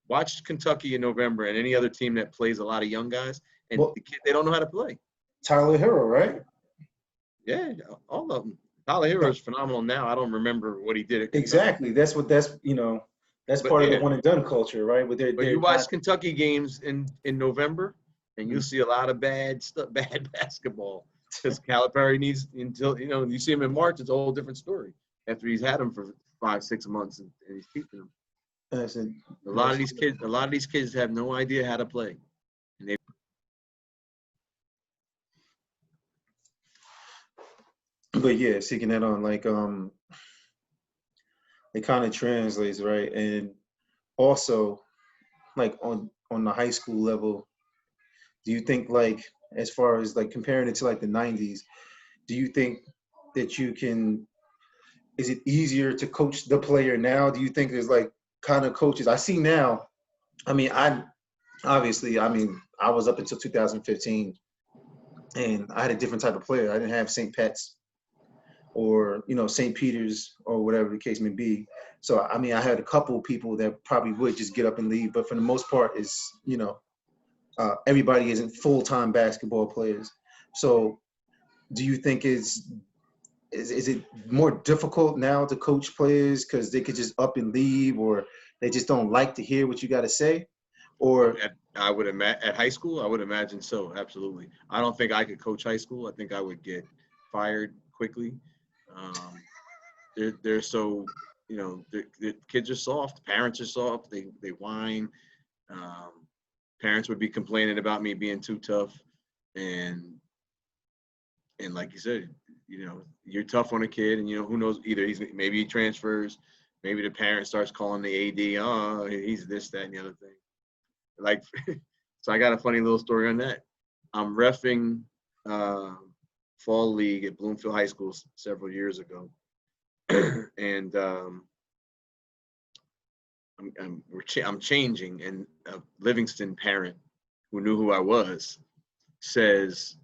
Speaker 2: Watch Kentucky in November and any other team that plays a lot of young guys, and they don't know how to play.
Speaker 1: Tyler Hero, right?
Speaker 2: Yeah, all of them. Tyler Hero is phenomenal now. I don't remember what he did.
Speaker 1: Exactly. That's part of the one and done culture, right? But
Speaker 2: you watch Kentucky games in November, and you'll see a lot of bad basketball because Calipari needs until you see him in March. It's a whole different story after he's had him for 5-6 months and he's teaching them. A lot of these kids have no idea how to play. And
Speaker 1: but yeah, seeking that on it kind of translates, right? And also on the high school level, do you think as far as comparing it to the 90s, do you think that is it easier to coach the player now? Do you think there's kind of coaches I see now? I mean, I was up until 2015 and I had a different type of player. I didn't have St. Pat's or, St. Peter's or whatever the case may be. So, I had a couple people that probably would just get up and leave, but for the most part everybody isn't full-time basketball players. So do you think is it more difficult now to coach players because they could just up and leave, or they just don't like to hear what you got to say? Or
Speaker 2: I would imagine at high school, I would imagine so. Absolutely. I don't think I could coach high school. I think I would get fired quickly. They're so, the kids are soft. Parents are soft. They whine. parents would be complaining about me being too tough, and like you said, you're tough on a kid, and who knows, either maybe he transfers, maybe the parent starts calling the AD, oh, he's this, that, and the other thing. Like, so I got a funny little story on that. I'm reffing fall league at Bloomfield High School several years ago, and I'm changing, and a Livingston parent who knew who I was says,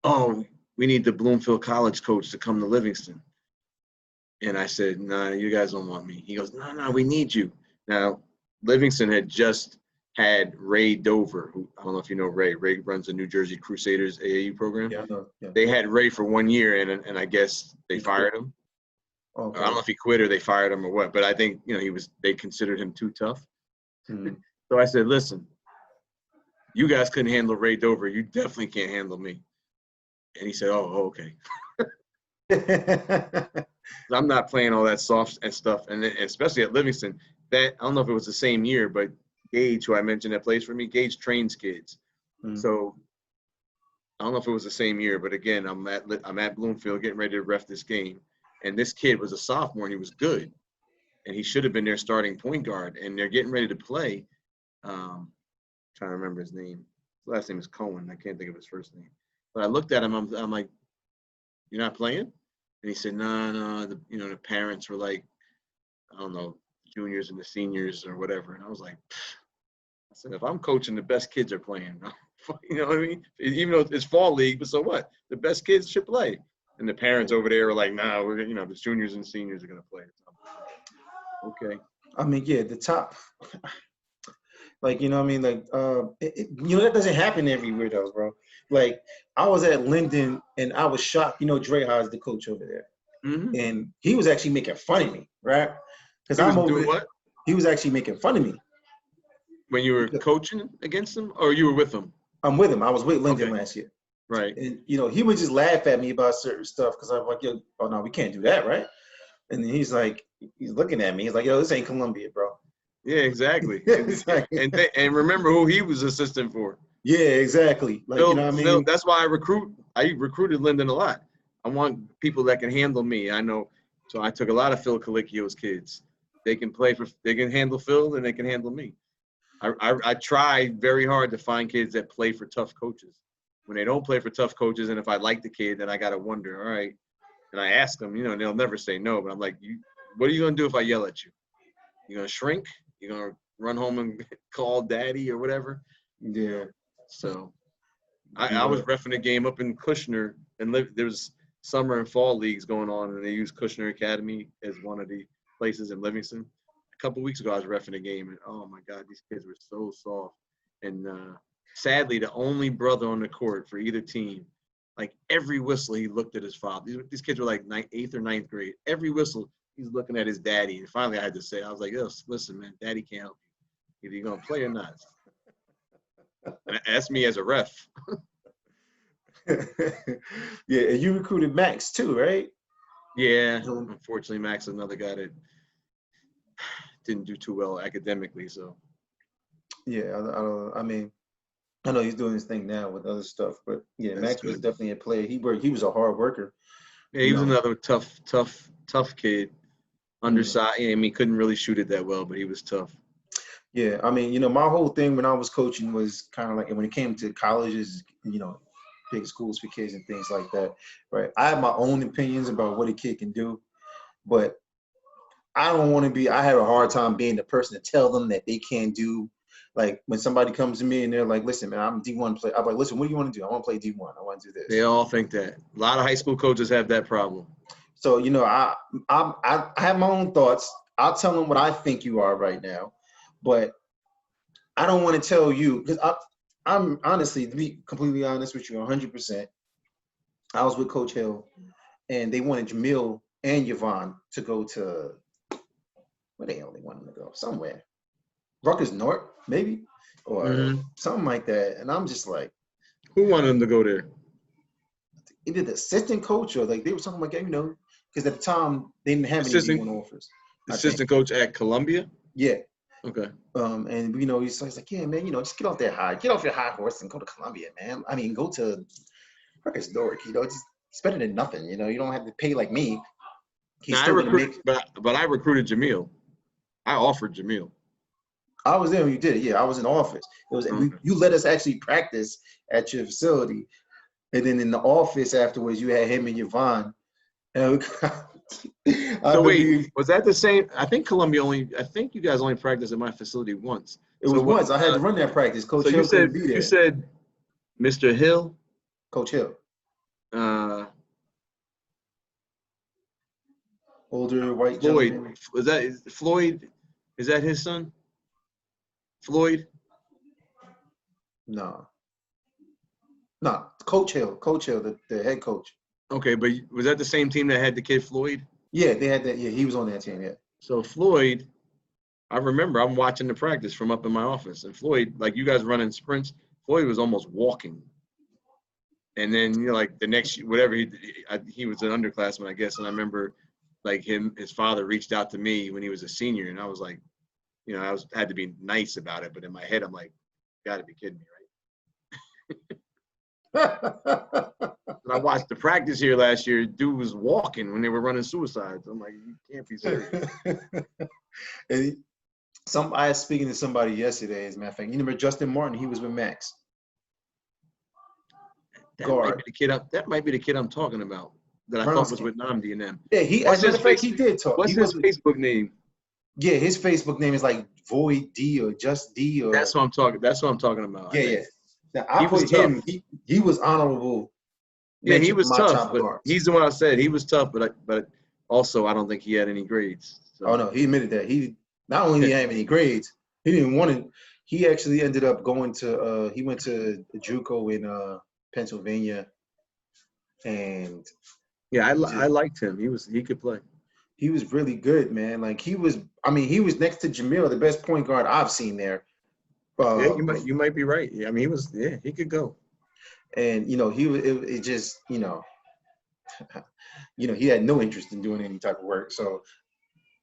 Speaker 2: "Oh, we need the Bloomfield College coach to come to Livingston." And I said, "Nah, you guys don't want me." He goes, "No, we need you." Now, Livingston had just had Ray Dover, who I don't know if you know Ray. Ray runs the New Jersey Crusaders AAU program.
Speaker 1: Yeah, I know. Yeah.
Speaker 2: They had Ray for 1 year, and I guess they fired him.
Speaker 1: Okay.
Speaker 2: I don't know if he quit or they fired him or what, but I think they considered him too tough.
Speaker 1: Mm.
Speaker 2: So I said, "Listen, you guys couldn't handle Ray Dover. You definitely can't handle me." And he said, "Oh, okay." I'm not playing all that soft and stuff, and especially at Livingston. That I don't know if it was the same year, but Gage, who I mentioned that plays for me, Gage trains kids.
Speaker 1: Mm.
Speaker 2: So I don't know if it was the same year, but again, I'm at Bloomfield getting ready to ref this game, and this kid was a sophomore and he was good, and he should have been their starting point guard. And they're getting ready to play. Trying to remember his name. His last name is Cohen. I can't think of his first name. But I looked at him. I'm like, "You're not playing?" And he said, "No. The parents were like, I don't know, juniors and the seniors or whatever." And I was like, I said, "If I'm coaching, the best kids are playing." You know what I mean? Even though it's fall league, but so what? The best kids should play. And the parents over there were like, "Nah, we're the juniors and seniors are gonna play." Okay.
Speaker 1: I mean, yeah, the top, like, what I mean? Like, that doesn't happen everywhere though, bro. Like, I was at Linden and I was shocked. Dre Ha's the coach over there.
Speaker 2: Mm-hmm.
Speaker 1: And he was actually making fun of me, right? Because
Speaker 2: I'm over doing what?
Speaker 1: He was actually making fun of me.
Speaker 2: When you were coaching against him, or you were with him?
Speaker 1: I'm with him. I was with Linden last year.
Speaker 2: Right.
Speaker 1: And, he would just laugh at me about certain stuff because I'm like, "Yo, oh no, we can't do that, right?" And then he's looking at me. He's like, "Yo, this ain't Columbia, bro."
Speaker 2: Yeah, exactly.
Speaker 1: Exactly.
Speaker 2: And remember who he was assistant for.
Speaker 1: Yeah, exactly. Like,
Speaker 2: Phil,
Speaker 1: you know what I mean?
Speaker 2: That's why I recruited Linden a lot. I want people that can handle me. I know. So I took a lot of Phil Colicchio's kids. They can handle Phil and they can handle me. I try very hard to find kids that play for tough coaches. When they don't play for tough coaches, and if I like the kid, then I got to wonder, all right. And I ask them, and they'll never say no, but I'm like, what are you going to do if I yell at you? You going to shrink? You going to run home and call daddy or whatever?
Speaker 1: Yeah.
Speaker 2: So I was reffing a game up in Kushner, and there's summer and fall leagues going on, and they use Kushner Academy as one of the places in Livingston. A couple of weeks ago, I was reffing a game, and oh my God, these kids were so soft. And sadly, the only brother on the court for either team, like every whistle, he looked at his father. These kids were like 8th or 9th grade. Every whistle, he's looking at his daddy. And finally, I had to say, I was like, "Yo, listen, man, daddy can't help you. Either you're going to play or not." And that's me as a ref.
Speaker 1: Yeah, and you recruited Max too, right?
Speaker 2: Yeah, unfortunately, Max is another guy that didn't do too well academically. So
Speaker 1: yeah, I mean, I know he's doing his thing now with other stuff, but yeah,
Speaker 2: that's
Speaker 1: Max
Speaker 2: good.
Speaker 1: was definitely a player. He was a hard worker.
Speaker 2: Yeah, he was another tough kid. Undersized. I mean, he couldn't really shoot it that well, but he was tough.
Speaker 1: Yeah, I mean, my whole thing when I was coaching was kind of like, and when it came to colleges, big schools for kids and things like that, right? I have my own opinions about what a kid can do, but I don't want to be, I have a hard time being the person to tell them that they can't do. Like when somebody comes to me and they're like, "Listen, man, I'm D1 player." I'm like, "Listen, what do you want to do? I want to play D1. I want to do this."
Speaker 2: They all think that. A lot of high school coaches have that problem.
Speaker 1: So, I have my own thoughts. I'll tell them what I think you are right now, but I don't want to tell you, because I'm honestly, to be completely honest with you, 100%. I was with Coach Hill, and they wanted Jamil and Yvonne to go to, where they only wanted to go? Somewhere. Rutgers North, maybe? Or something like that. And I'm just like,
Speaker 2: who wanted them to go there?
Speaker 1: Either the assistant coach or like they were something like that, because at the time they didn't have any D1 offers.
Speaker 2: Assistant coach at Columbia?
Speaker 1: Yeah.
Speaker 2: Okay.
Speaker 1: And he's like, yeah, man, just get off your high horse and go to Columbia, man. I mean, go to Rutgers Newark, it's better than nothing, you don't have to pay like me. He's
Speaker 2: Now
Speaker 1: still gonna make.
Speaker 2: but I recruited Jamil. I offered Jamil.
Speaker 1: I was there when you did it. Yeah, I was in the office. It was
Speaker 2: Okay.
Speaker 1: you let us actually practice at your facility, and then in the office afterwards, you had him and Yvonne. And I
Speaker 2: So wait,
Speaker 1: believe
Speaker 2: was that the same? I think I think you guys only practiced at my facility once.
Speaker 1: it
Speaker 2: So
Speaker 1: was
Speaker 2: what?
Speaker 1: once I had to run that practice.
Speaker 2: So
Speaker 1: Coach Hill couldn't be
Speaker 2: you
Speaker 1: there.
Speaker 2: said Mr. Hill,
Speaker 1: Coach Hill,
Speaker 2: uh,
Speaker 1: older white
Speaker 2: Floyd.
Speaker 1: gentleman.
Speaker 2: Floyd? Is that his son? Floyd?
Speaker 1: No, no, Coach Hill, the head coach.
Speaker 2: Okay, but was that the same team that had the kid Floyd?
Speaker 1: Yeah, they had that. Yeah, he was on that team. Yeah.
Speaker 2: So Floyd, I remember I'm watching the practice from up in my office, and Floyd, like you guys running sprints, Floyd was almost walking. And then like the next whatever he was an underclassman, I guess, and I remember like his father reached out to me when he was a senior, and I was like, had to be nice about it, but in my head I'm like, got to be kidding me, right? And I watched the practice here last year. Dude was walking when they were running suicides. I'm like, you can't be serious.
Speaker 1: And I was speaking to somebody yesterday, as a matter of fact. You remember Justin Martin? He was with Max.
Speaker 2: That might be the kid I'm talking about. That I thought was with Namdi and them.
Speaker 1: Yeah, as a matter of fact, he did talk.
Speaker 2: What's his Facebook name?
Speaker 1: Yeah, his Facebook name is like Void D or Just D or.
Speaker 2: That's what I'm talking. That's what I'm talking about.
Speaker 1: Yeah, yeah. Now I put him. He was honorable.
Speaker 2: Yeah, he was tough, but he's the one I said he was tough, but also I don't think he had any grades. So.
Speaker 1: Oh no, he admitted that he not only didn't have any grades, he didn't want to. He actually ended up going to. He went to JUCO in Pennsylvania, and
Speaker 2: yeah, I liked him. He could play.
Speaker 1: He was really good, man. Like he was next to Jamil, the best point guard I've seen there.
Speaker 2: Yeah, you might be right. Yeah, I mean, he could go.
Speaker 1: And he was it just he had no interest in doing any type of work. So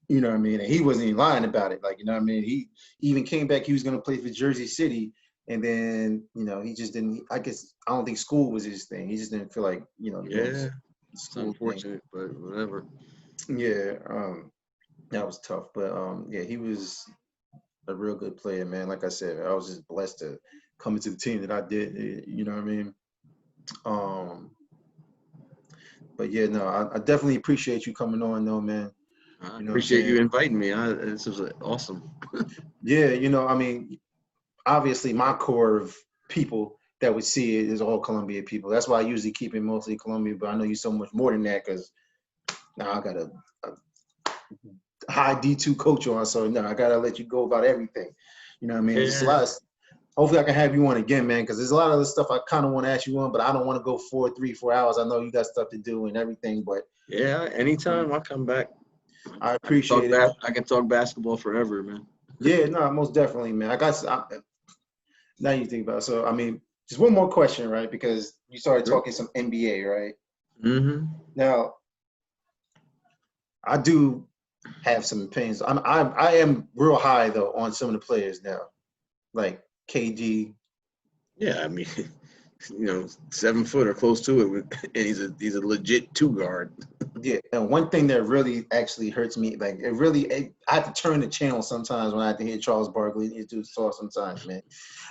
Speaker 1: what I mean, and he wasn't even lying about it. Like what I mean, he even came back. He was going to play for Jersey City, and then he just didn't. I guess I don't think school was his thing. He just didn't feel like
Speaker 2: Yeah, it's unfortunate, but whatever.
Speaker 1: Yeah, that was tough, but yeah, he was a real good player, man. Like I said, I was just blessed to come into the team that I did. You know what I mean? But yeah, no, I definitely appreciate you coming on, though, man.
Speaker 2: I appreciate you inviting me. This was awesome.
Speaker 1: Yeah, I mean, obviously my core of people that would see it is all Columbia people. That's why I usually keep it mostly Columbia, but I know you so much more than that because now I got a high D2 coach on, so no, I gotta let you go about everything. You know what I mean? There's a lot of, hopefully I can have you on again, man, because there's a lot of other stuff I kind of want to ask you on, but I don't want to go 4 hours. I know you got stuff to do and everything, but
Speaker 2: yeah, anytime I'll come back.
Speaker 1: I appreciate it.
Speaker 2: I can talk basketball forever, man.
Speaker 1: Yeah, no, most definitely, man. Now you think about it. So I mean, just one more question, right? Because you started talking some NBA, right?
Speaker 2: Mm-hmm.
Speaker 1: Now, I do have some opinions. I am real high though on some of the players now, like KD.
Speaker 2: Yeah, I mean, 7 foot or close to it, and he's a legit 2 guard.
Speaker 1: Yeah, and one thing that really actually hurts me, like I have to turn the channel sometimes when I have to hear Charles Barkley introduce talk. Sometimes, man,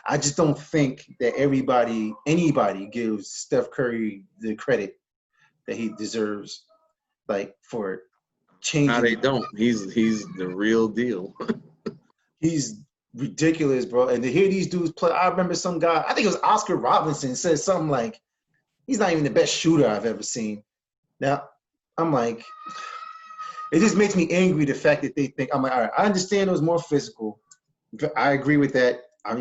Speaker 1: I just don't think that anybody gives Steph Curry the credit that he deserves, like for changing.
Speaker 2: No, they don't. He's the real deal.
Speaker 1: He's ridiculous, bro. And to hear these dudes play, I remember some guy, I think it was Oscar Robinson, said something like, he's not even the best shooter I've ever seen. Now, I'm like, it just makes me angry the fact that they think, I'm like, all right, I understand it was more physical. I agree with that. I've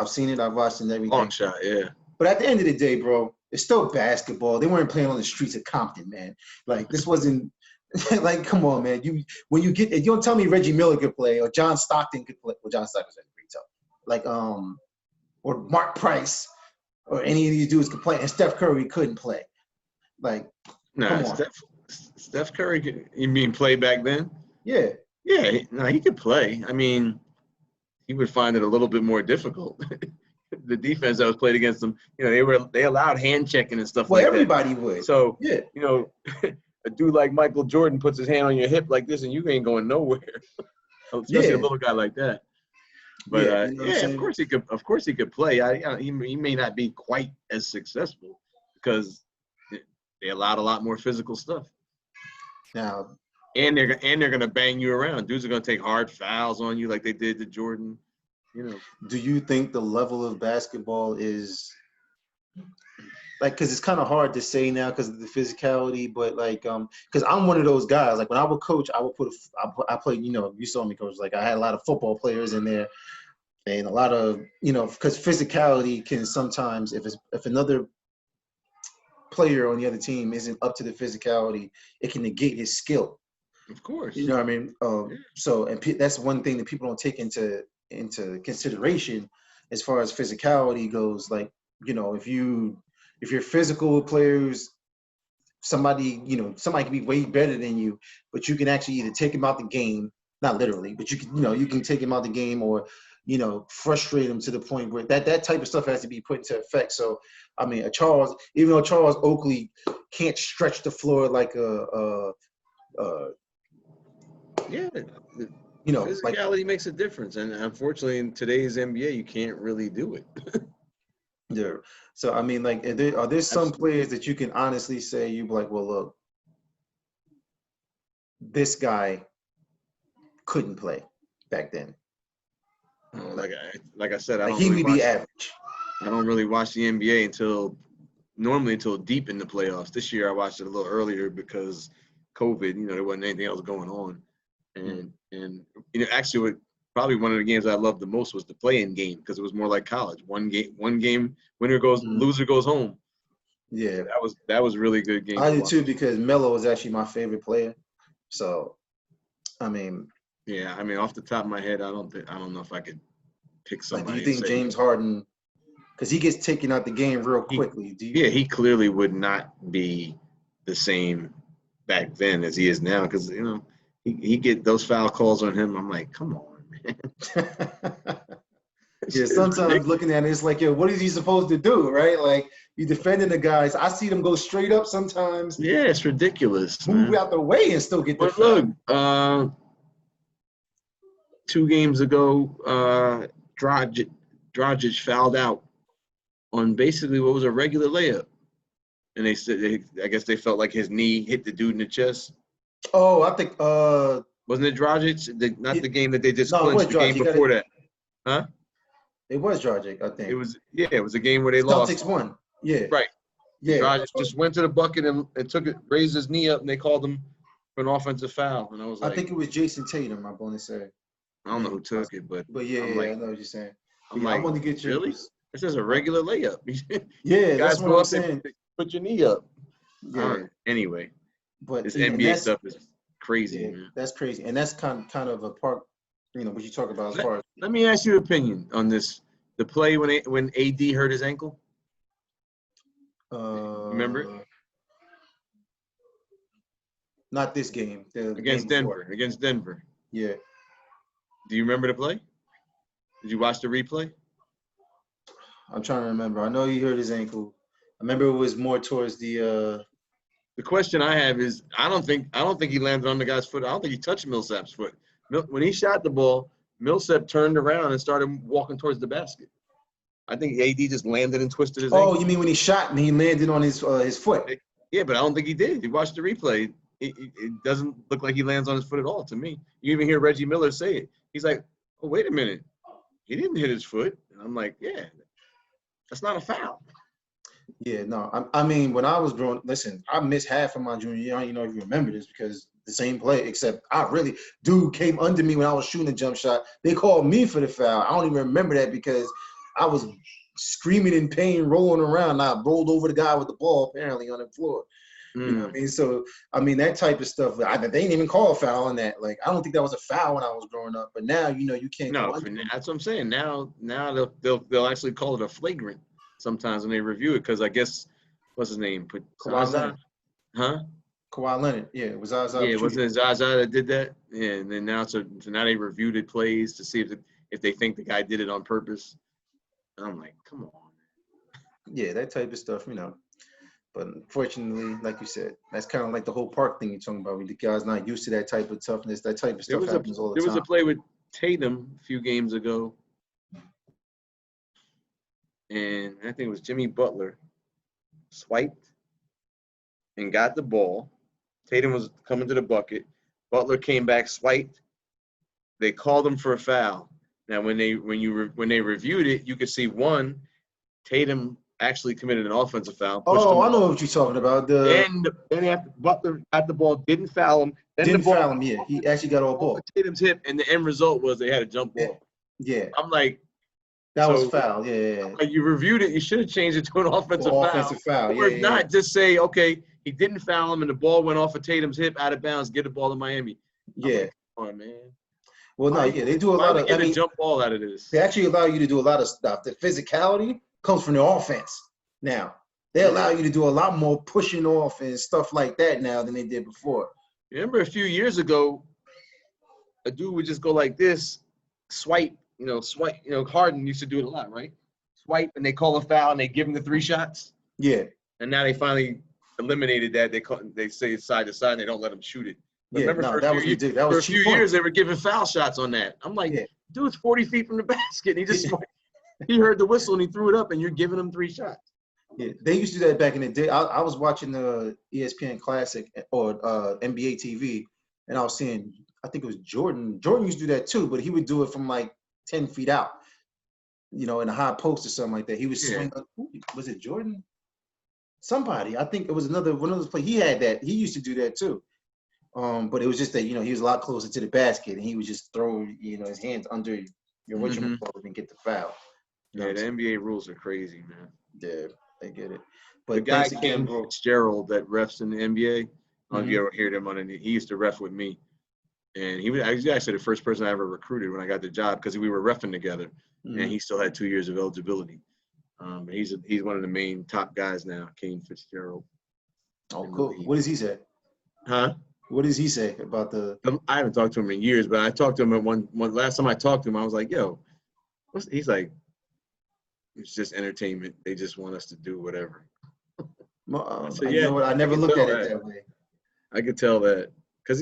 Speaker 1: seen it, I've watched it and everything.
Speaker 2: Long shot, yeah.
Speaker 1: But at the end of the day, bro, it's still basketball. They weren't playing on the streets of Compton, man. Like, this wasn't, like, come on, man. You don't tell me Reggie Miller could play or John Stockton could play. Well, John Stockton's pretty tough. Like, or Mark Price or any of these dudes could play, and Steph Curry couldn't play. Like, come on.
Speaker 2: Steph Curry, you mean play back then?
Speaker 1: Yeah.
Speaker 2: Yeah, no, he could play. I mean, he would find it a little bit more difficult. The defense that was played against them, they allowed hand checking and stuff
Speaker 1: Well,
Speaker 2: like that.
Speaker 1: everybody would.
Speaker 2: So,
Speaker 1: Yeah.
Speaker 2: A dude like Michael Jordan puts his hand on your hip like this, and you ain't going nowhere. Especially a little guy like that. But
Speaker 1: Yeah, you know what I'm saying?
Speaker 2: of course he could. Of course he could play. He may not be quite as successful because they allowed a lot more physical stuff.
Speaker 1: Now,
Speaker 2: and they're gonna bang you around. Dudes are gonna take hard fouls on you like they did to Jordan.
Speaker 1: Do you think the level of basketball is like, because it's kind of hard to say now because of the physicality, but like, because I'm one of those guys. Like when I would coach, I would I played. You saw me coach. Like I had a lot of football players in there, and a lot of because physicality can sometimes, if another player on the other team isn't up to the physicality, it can negate his skill.
Speaker 2: Of course.
Speaker 1: You know what I mean? So, and that's one thing that people don't take into consideration as far as physicality goes. Like, if you're physical with players, somebody can be way better than you, but you can actually either take him out the game, not literally, but you can take him out the game or, frustrate him to the point where that type of stuff has to be put into effect. So, I mean, even though Charles Oakley can't stretch the floor like
Speaker 2: physicality makes a difference, and unfortunately, in today's NBA, you can't really do it.
Speaker 1: Yeah. So I mean, like, are there some players that you can honestly say you'd be like, well, look, this guy couldn't play back then.
Speaker 2: Like I said,
Speaker 1: he would be average.
Speaker 2: I don't really watch the NBA until deep in the playoffs. This year, I watched it a little earlier because COVID. There wasn't anything else going on, and actually, probably one of the games I loved the most was the play-in game because it was more like college. One game, winner goes, loser goes home.
Speaker 1: Yeah,
Speaker 2: that was really good game.
Speaker 1: I did too because Melo was actually my favorite player. So, I mean,
Speaker 2: off the top of my head, I don't know if I could pick somebody.
Speaker 1: Like, do you think James Harden, because he gets taken out the game real quickly?
Speaker 2: He clearly would not be the same back then as he is now because he get those foul calls on him. I'm like, come on, man.
Speaker 1: Yeah, sometimes looking at it, it's like, yo, what is he supposed to do, right? Like, you defending the guys. I see them go straight up sometimes.
Speaker 2: Yeah, it's ridiculous.
Speaker 1: Move out the way and still get the
Speaker 2: foul. Look, 2 games ago, Dragic fouled out on basically what was a regular layup. And they said, I guess they felt like his knee hit the dude in the chest.
Speaker 1: Oh, I think
Speaker 2: wasn't it Dragic? Not the game that they just clinched, the game before that. Huh?
Speaker 1: It was Dragic, I think.
Speaker 2: It was a game where they lost.
Speaker 1: Celtics won. Yeah.
Speaker 2: Right.
Speaker 1: Yeah.
Speaker 2: Dragic just went to the bucket and raised his knee up, and they called him for an offensive foul. And I was like,
Speaker 1: I think it was Jason Tatum, I'm going to say.
Speaker 2: I don't know who took it, but
Speaker 1: yeah, I know what you're saying. I want to get your
Speaker 2: really? This is a regular layup.
Speaker 1: Yeah, that's what I'm saying.
Speaker 2: Put your knee up.
Speaker 1: Yeah.
Speaker 2: Anyway,
Speaker 1: but
Speaker 2: this NBA stuff is crazy.
Speaker 1: Yeah,
Speaker 2: man.
Speaker 1: That's crazy, and that's kind of a part. What you talk about as far as.
Speaker 2: Let me ask you your opinion on this. The play when AD hurt his ankle. Remember it?
Speaker 1: Not this game.
Speaker 2: Against Denver. Against Denver.
Speaker 1: Yeah.
Speaker 2: Do you remember the play? Did you watch the replay?
Speaker 1: I'm trying to remember. I know he hurt his ankle. I remember it was more towards the.
Speaker 2: The question I have is, I don't think he landed on the guy's foot. I don't think he touched Millsap's foot. When he shot the ball, Millsap turned around and started walking towards the basket. I think AD just landed and twisted his ankle.
Speaker 1: Oh, you mean when he shot and he landed on his foot?
Speaker 2: Yeah, but I don't think he did. You watch the replay. It doesn't look like he lands on his foot at all to me. You even hear Reggie Miller say it. He's like, oh, wait a minute. He didn't hit his foot. And I'm like, yeah, that's not a foul.
Speaker 1: Yeah, no. I mean, when I was growing, listen, I missed half of my junior year. I don't even remember this because the same play, except dude came under me when I was shooting a jump shot. They called me for the foul. I don't even remember that because I was screaming in pain, rolling around. I rolled over the guy with the ball, apparently, on the floor. You know what I mean? So, I mean, that type of stuff, they didn't even call a foul on that. Like, I don't think that was a foul when I was growing up. But now, you can't.
Speaker 2: No, that's what I'm saying. Now they'll actually call it a flagrant sometimes when they review it because I guess, what's his name?
Speaker 1: Kawhi Leonard.
Speaker 2: Huh?
Speaker 1: Kawhi Leonard. Yeah, it was Zaza.
Speaker 2: Yeah, wasn't it Zaza that did that? Yeah, and then now so now they reviewed the plays to see if they think the guy did it on purpose. I'm like, come on.
Speaker 1: Yeah, that type of stuff, you know. But unfortunately, like you said, that's kind of like the whole park thing you're talking about. When the guy's not used to that type of toughness, that type of
Speaker 2: There
Speaker 1: stuff
Speaker 2: was a
Speaker 1: happens all the
Speaker 2: there was a
Speaker 1: time.
Speaker 2: play with Tatum a few games ago, and I think it was Jimmy Butler swiped and got the ball. Tatum was coming to the bucket. Butler came back, swiped. They called him for a foul. Now, when they reviewed it, you could see one, Tatum actually committed an offensive foul, pushed him
Speaker 1: Oh, I know
Speaker 2: off.
Speaker 1: what you're talking about.
Speaker 2: Then after Butler got the ball, didn't foul him. Then the
Speaker 1: Didn't
Speaker 2: ball
Speaker 1: foul him. Yeah, he actually got all
Speaker 2: off
Speaker 1: ball.
Speaker 2: of Tatum's hip, and the end result was they had a jump ball.
Speaker 1: Yeah,
Speaker 2: I'm like,
Speaker 1: that was
Speaker 2: so
Speaker 1: foul. Yeah.
Speaker 2: like you reviewed it, you should have changed it to an offensive
Speaker 1: Or
Speaker 2: foul.
Speaker 1: offensive foul.
Speaker 2: Or if
Speaker 1: Yeah.
Speaker 2: not, just say, okay, he didn't foul him and the ball went off of Tatum's hip out of bounds, get the ball to Miami. I'm
Speaker 1: Yeah.
Speaker 2: like, come on, man.
Speaker 1: Well, no, yeah, they do a
Speaker 2: Why
Speaker 1: lot
Speaker 2: we
Speaker 1: of.
Speaker 2: get a jump ball out of this?
Speaker 1: They actually allow you to do a lot of stuff. The physicality comes from the offense. Now they allow you to do a lot more pushing off and stuff like that now than they did before.
Speaker 2: Remember a few years ago, a dude would just go like this, swipe, Harden used to do it a lot, right? Swipe, and they call a foul, and they give him the 3 shots.
Speaker 1: Yeah.
Speaker 2: And now they finally eliminated that. They say it's side to side, and they don't let him shoot it. But
Speaker 1: Yeah,
Speaker 2: remember,
Speaker 1: no,
Speaker 2: for
Speaker 1: that was ridiculous. That was
Speaker 2: a few
Speaker 1: cheap
Speaker 2: years,
Speaker 1: points.
Speaker 2: they were giving foul shots on that. I'm like,
Speaker 1: Yeah.
Speaker 2: dude's 40 feet from the basket, and he just he heard the whistle, and he threw it up, and you're giving him 3 shots.
Speaker 1: Yeah, they used to do that back in the day. I was watching the ESPN Classic or NBA TV, and I was seeing, I think it was Jordan. Jordan used to do that too, but he would do it from like 10 feet out, in a high post or something like that. He would swing. Was it Jordan? Somebody. I think it was one of those plays. He had that. He used to do that too. But it was just that, he was a lot closer to the basket, and he would just throw, his hands under your whatchamacallit and get the foul.
Speaker 2: Yeah, the NBA rules are crazy, man.
Speaker 1: Yeah, I get it. But
Speaker 2: the guy
Speaker 1: thanks again, bro.
Speaker 2: Gerald that refs in the NBA, I don't know if you
Speaker 1: Mhm.
Speaker 2: ever heard him on it. He used to ref with me. And he was actually the first person I ever recruited when I got the job because we were reffing together.
Speaker 1: Mhm.
Speaker 2: And he still had 2 years of eligibility. He's one of the main top guys now, Kane Fitzgerald.
Speaker 1: Oh, cool. What does he say?
Speaker 2: Huh?
Speaker 1: What does he say about the?
Speaker 2: I haven't talked to him in years, but I talked to him at one last time I talked to him. I was like, "Yo, he's like, it's just entertainment. They just want us to do whatever."
Speaker 1: So, you know what? I never looked at it that way.
Speaker 2: I could tell that because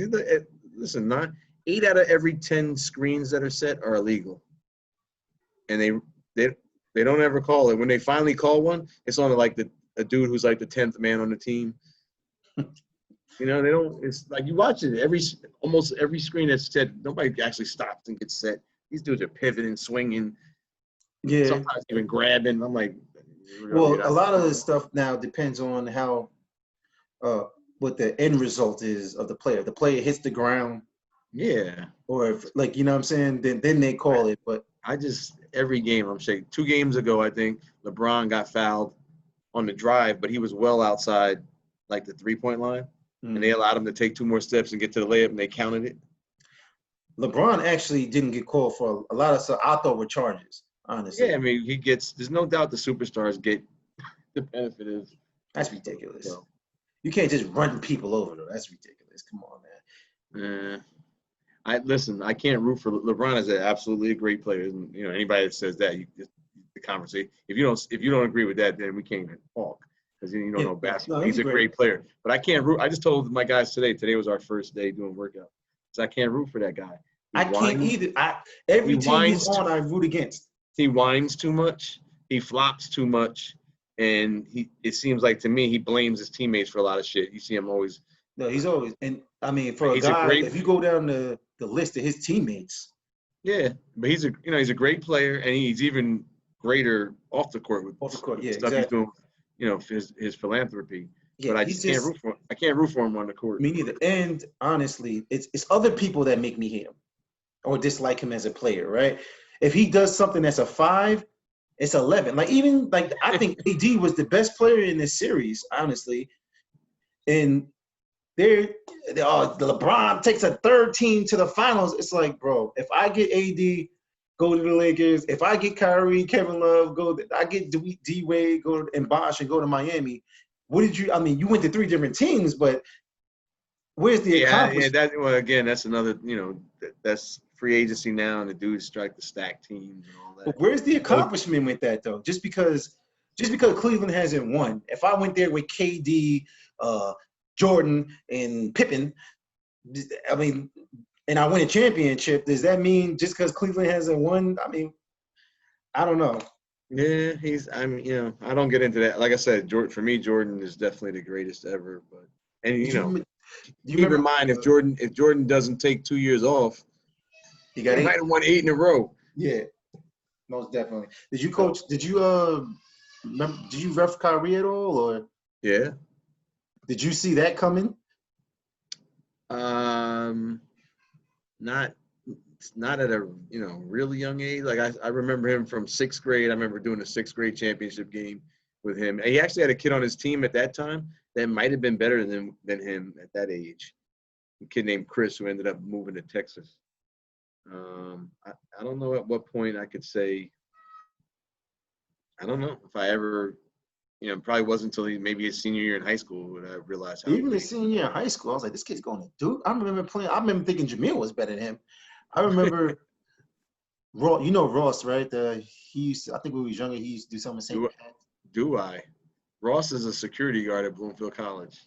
Speaker 2: listen, not 8 out of every 10 screens that are set are illegal, and they don't ever call it. When they finally call one, it's on like a dude who's like the 10th man on the team. They don't. It's like you watch it almost every screen that's set. Nobody actually stops and gets set. These dudes are pivoting, swinging, sometimes even grabbing. I'm like,
Speaker 1: well, a lot of this stuff now depends on how, what the end result is of the player. If the player hits the ground, or if, like, you know what I'm saying, then they call it. But
Speaker 2: every game I'm shaking. 2 games ago, I think LeBron got fouled on the drive, but he was well outside like the 3-point line. And they allowed him to take 2 more steps and get to the layup, and they counted it.
Speaker 1: LeBron actually didn't get called for a lot of stuff I thought were charges, honestly.
Speaker 2: Yeah, I mean, there's no doubt the superstars get the benefit of.
Speaker 1: That's ridiculous. You can't just run people over, though. That's ridiculous. Come on, man.
Speaker 2: I can't root for LeBron. Is absolutely a great player. And, anybody that says that, the conversation. If you don't agree with that, then we can't even talk. Because you don't know basketball. He's a great player. But I can't root. I just told my guys today. Today was our first day doing workout. So I can't root for that guy.
Speaker 1: I can't either. Every team he's on, I root against.
Speaker 2: He whines too much. He flops too much. And it seems like to me, he blames his teammates for a lot of shit. You see him always.
Speaker 1: No, he's always. And I mean, for a guy, if you go down the list of his teammates.
Speaker 2: Yeah, but he's a great player, and he's even greater off the court with
Speaker 1: stuff
Speaker 2: exactly. He's doing. His philanthropy.
Speaker 1: Yeah,
Speaker 2: but I just can't root for him. I can't root for him on the court.
Speaker 1: Me neither. And honestly, it's other people that make me hate him or dislike him as a player, right? If he does something that's a 5, it's 11. I think AD was the best player in this series, honestly. And LeBron takes a third team to the finals. It's like, bro, if I get AD, go to the Lakers. If I get Kyrie, Kevin Love, I get D-Wade, go and Bosh and go to Miami. You went to 3 different teams, but where's the
Speaker 2: Yeah.
Speaker 1: accomplishment?
Speaker 2: Well, again, that's another. That's free agency now, and the dudes strike the stack teams and all that.
Speaker 1: But where's the
Speaker 2: So,
Speaker 1: accomplishment with that though? Just because Cleveland hasn't won. If I went there with KD, Jordan, and Pippen, I mean, and I win a championship, does that mean just because Cleveland hasn't won? I mean, I don't know.
Speaker 2: yeah, I don't get into that. Like I said, for me, Jordan is definitely the greatest ever. But and
Speaker 1: Did you, do you
Speaker 2: keep in
Speaker 1: remember?
Speaker 2: mind if Jordan doesn't take 2 years off,
Speaker 1: He
Speaker 2: they
Speaker 1: got
Speaker 2: might
Speaker 1: 8.
Speaker 2: have won 8 in a row.
Speaker 1: Yeah, most definitely. Did you
Speaker 2: So
Speaker 1: coach? Did you remember? Did you ref Kyrie at all, or
Speaker 2: yeah,
Speaker 1: did you see that coming?
Speaker 2: um, not not at a really young age. Like I remember him from 6th grade. I remember doing a 6th grade championship game with him. And he actually had a kid on his team at that time that might have been better than him at that age. A kid named Chris who ended up moving to Texas. I don't know at what point I could say. I don't know if I ever, probably wasn't until maybe his senior year in high school when I realized how
Speaker 1: Even
Speaker 2: great
Speaker 1: his
Speaker 2: he was.
Speaker 1: senior year in high school, I was like, this kid's going to Duke. I remember playing. I remember thinking Jamil was better than him. I remember Ross. You know Ross, right? He used to, I think when he was younger, he used to do some of the same
Speaker 2: Do
Speaker 1: pads.
Speaker 2: do I? Ross is a security guard at Bloomfield College.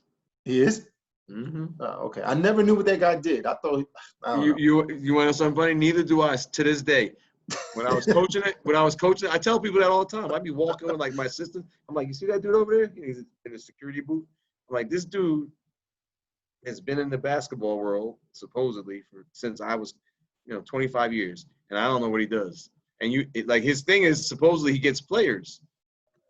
Speaker 1: He is.
Speaker 2: Mm-hmm.
Speaker 1: Okay, I never knew what that guy did. I thought I don't
Speaker 2: You
Speaker 1: know.
Speaker 2: you want to know something funny? Neither do I to this day. When I was coaching, I tell people that all the time. I'd be walking with like my assistant. I'm like, you see that dude over there? He's in a security booth. I'm like, this dude has been in the basketball world supposedly since I was, 25 years, and I don't know what he does. And like his thing is supposedly he gets players.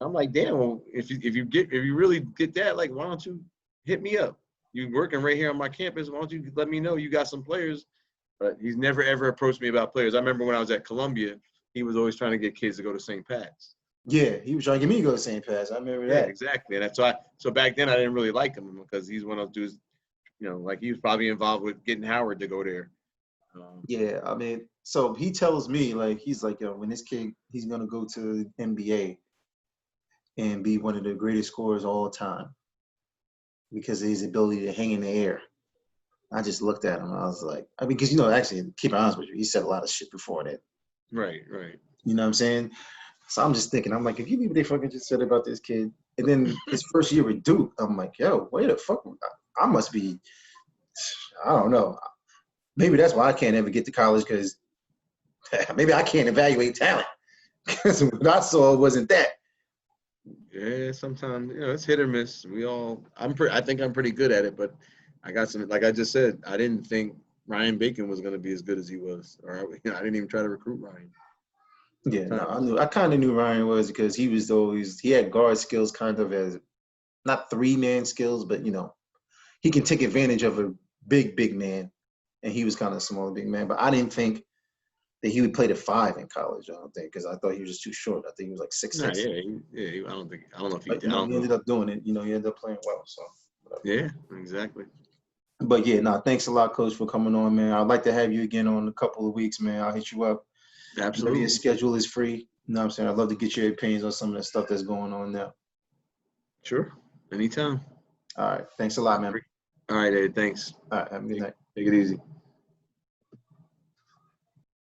Speaker 2: I'm like, damn. Well, if you really get that, like, why don't you hit me up? You working right here on my campus? Why don't you let me know you got some players? But he's never ever approached me about players. I remember when I was at Columbia, he was always trying to get kids to go to St. Pat's.
Speaker 1: Yeah, he was trying to get me to go to St. Pat's. I remember
Speaker 2: Yeah,
Speaker 1: that.
Speaker 2: exactly. And that's why. So back then I didn't really like him because he's one of those dudes. Like he was probably involved with getting Howard to go there.
Speaker 1: Yeah, I mean, so he tells me like he's like, yo, when this kid he's gonna go to NBA and be one of the greatest scorers of all time because of his ability to hang in the air. I just looked at him. I was like, I mean, because actually, keep it honest with you, he said a lot of shit before that.
Speaker 2: Right, right.
Speaker 1: You know what I'm saying? So I'm just thinking, I'm like, if you leave what they fucking just said about this kid, and then his first year with Duke, I'm like, yo, wait the fuck, I must be, I don't know. Maybe that's why I can't ever get to college because maybe I can't evaluate talent because what I saw wasn't that.
Speaker 2: Yeah, sometimes it's hit or miss. I think I'm pretty good at it, but I got some. Like I just said, I didn't think Ryan Bacon was going to be as good as he was, or I didn't even try to recruit Ryan.
Speaker 1: Yeah,
Speaker 2: Sometimes.
Speaker 1: I kind of knew Ryan was because he had guard skills kind of as not 3-man skills, but he can take advantage of a big man, and he was kind of a smaller big man. But I didn't think that he would play the 5 in college. I don't think because I thought he was just too short. I think he was like
Speaker 2: Nah,
Speaker 1: 6'6".
Speaker 2: yeah, I don't know if he
Speaker 1: But
Speaker 2: did. I don't
Speaker 1: he ended
Speaker 2: know.
Speaker 1: up doing it. He ended up playing well. So whatever.
Speaker 2: Yeah, exactly.
Speaker 1: But yeah, no, thanks a lot, Coach, for coming on, man. I'd like to have you again on a couple of weeks, man. I'll hit you up whenever your
Speaker 2: Absolutely.
Speaker 1: schedule is free. You know what I'm saying? I'd love to get your opinions on some of the stuff that's going on now.
Speaker 2: Sure. Anytime.
Speaker 1: All right. Thanks a lot, man.
Speaker 2: All right, Ed. Thanks.
Speaker 1: All right. Have a good night.
Speaker 2: Take it easy.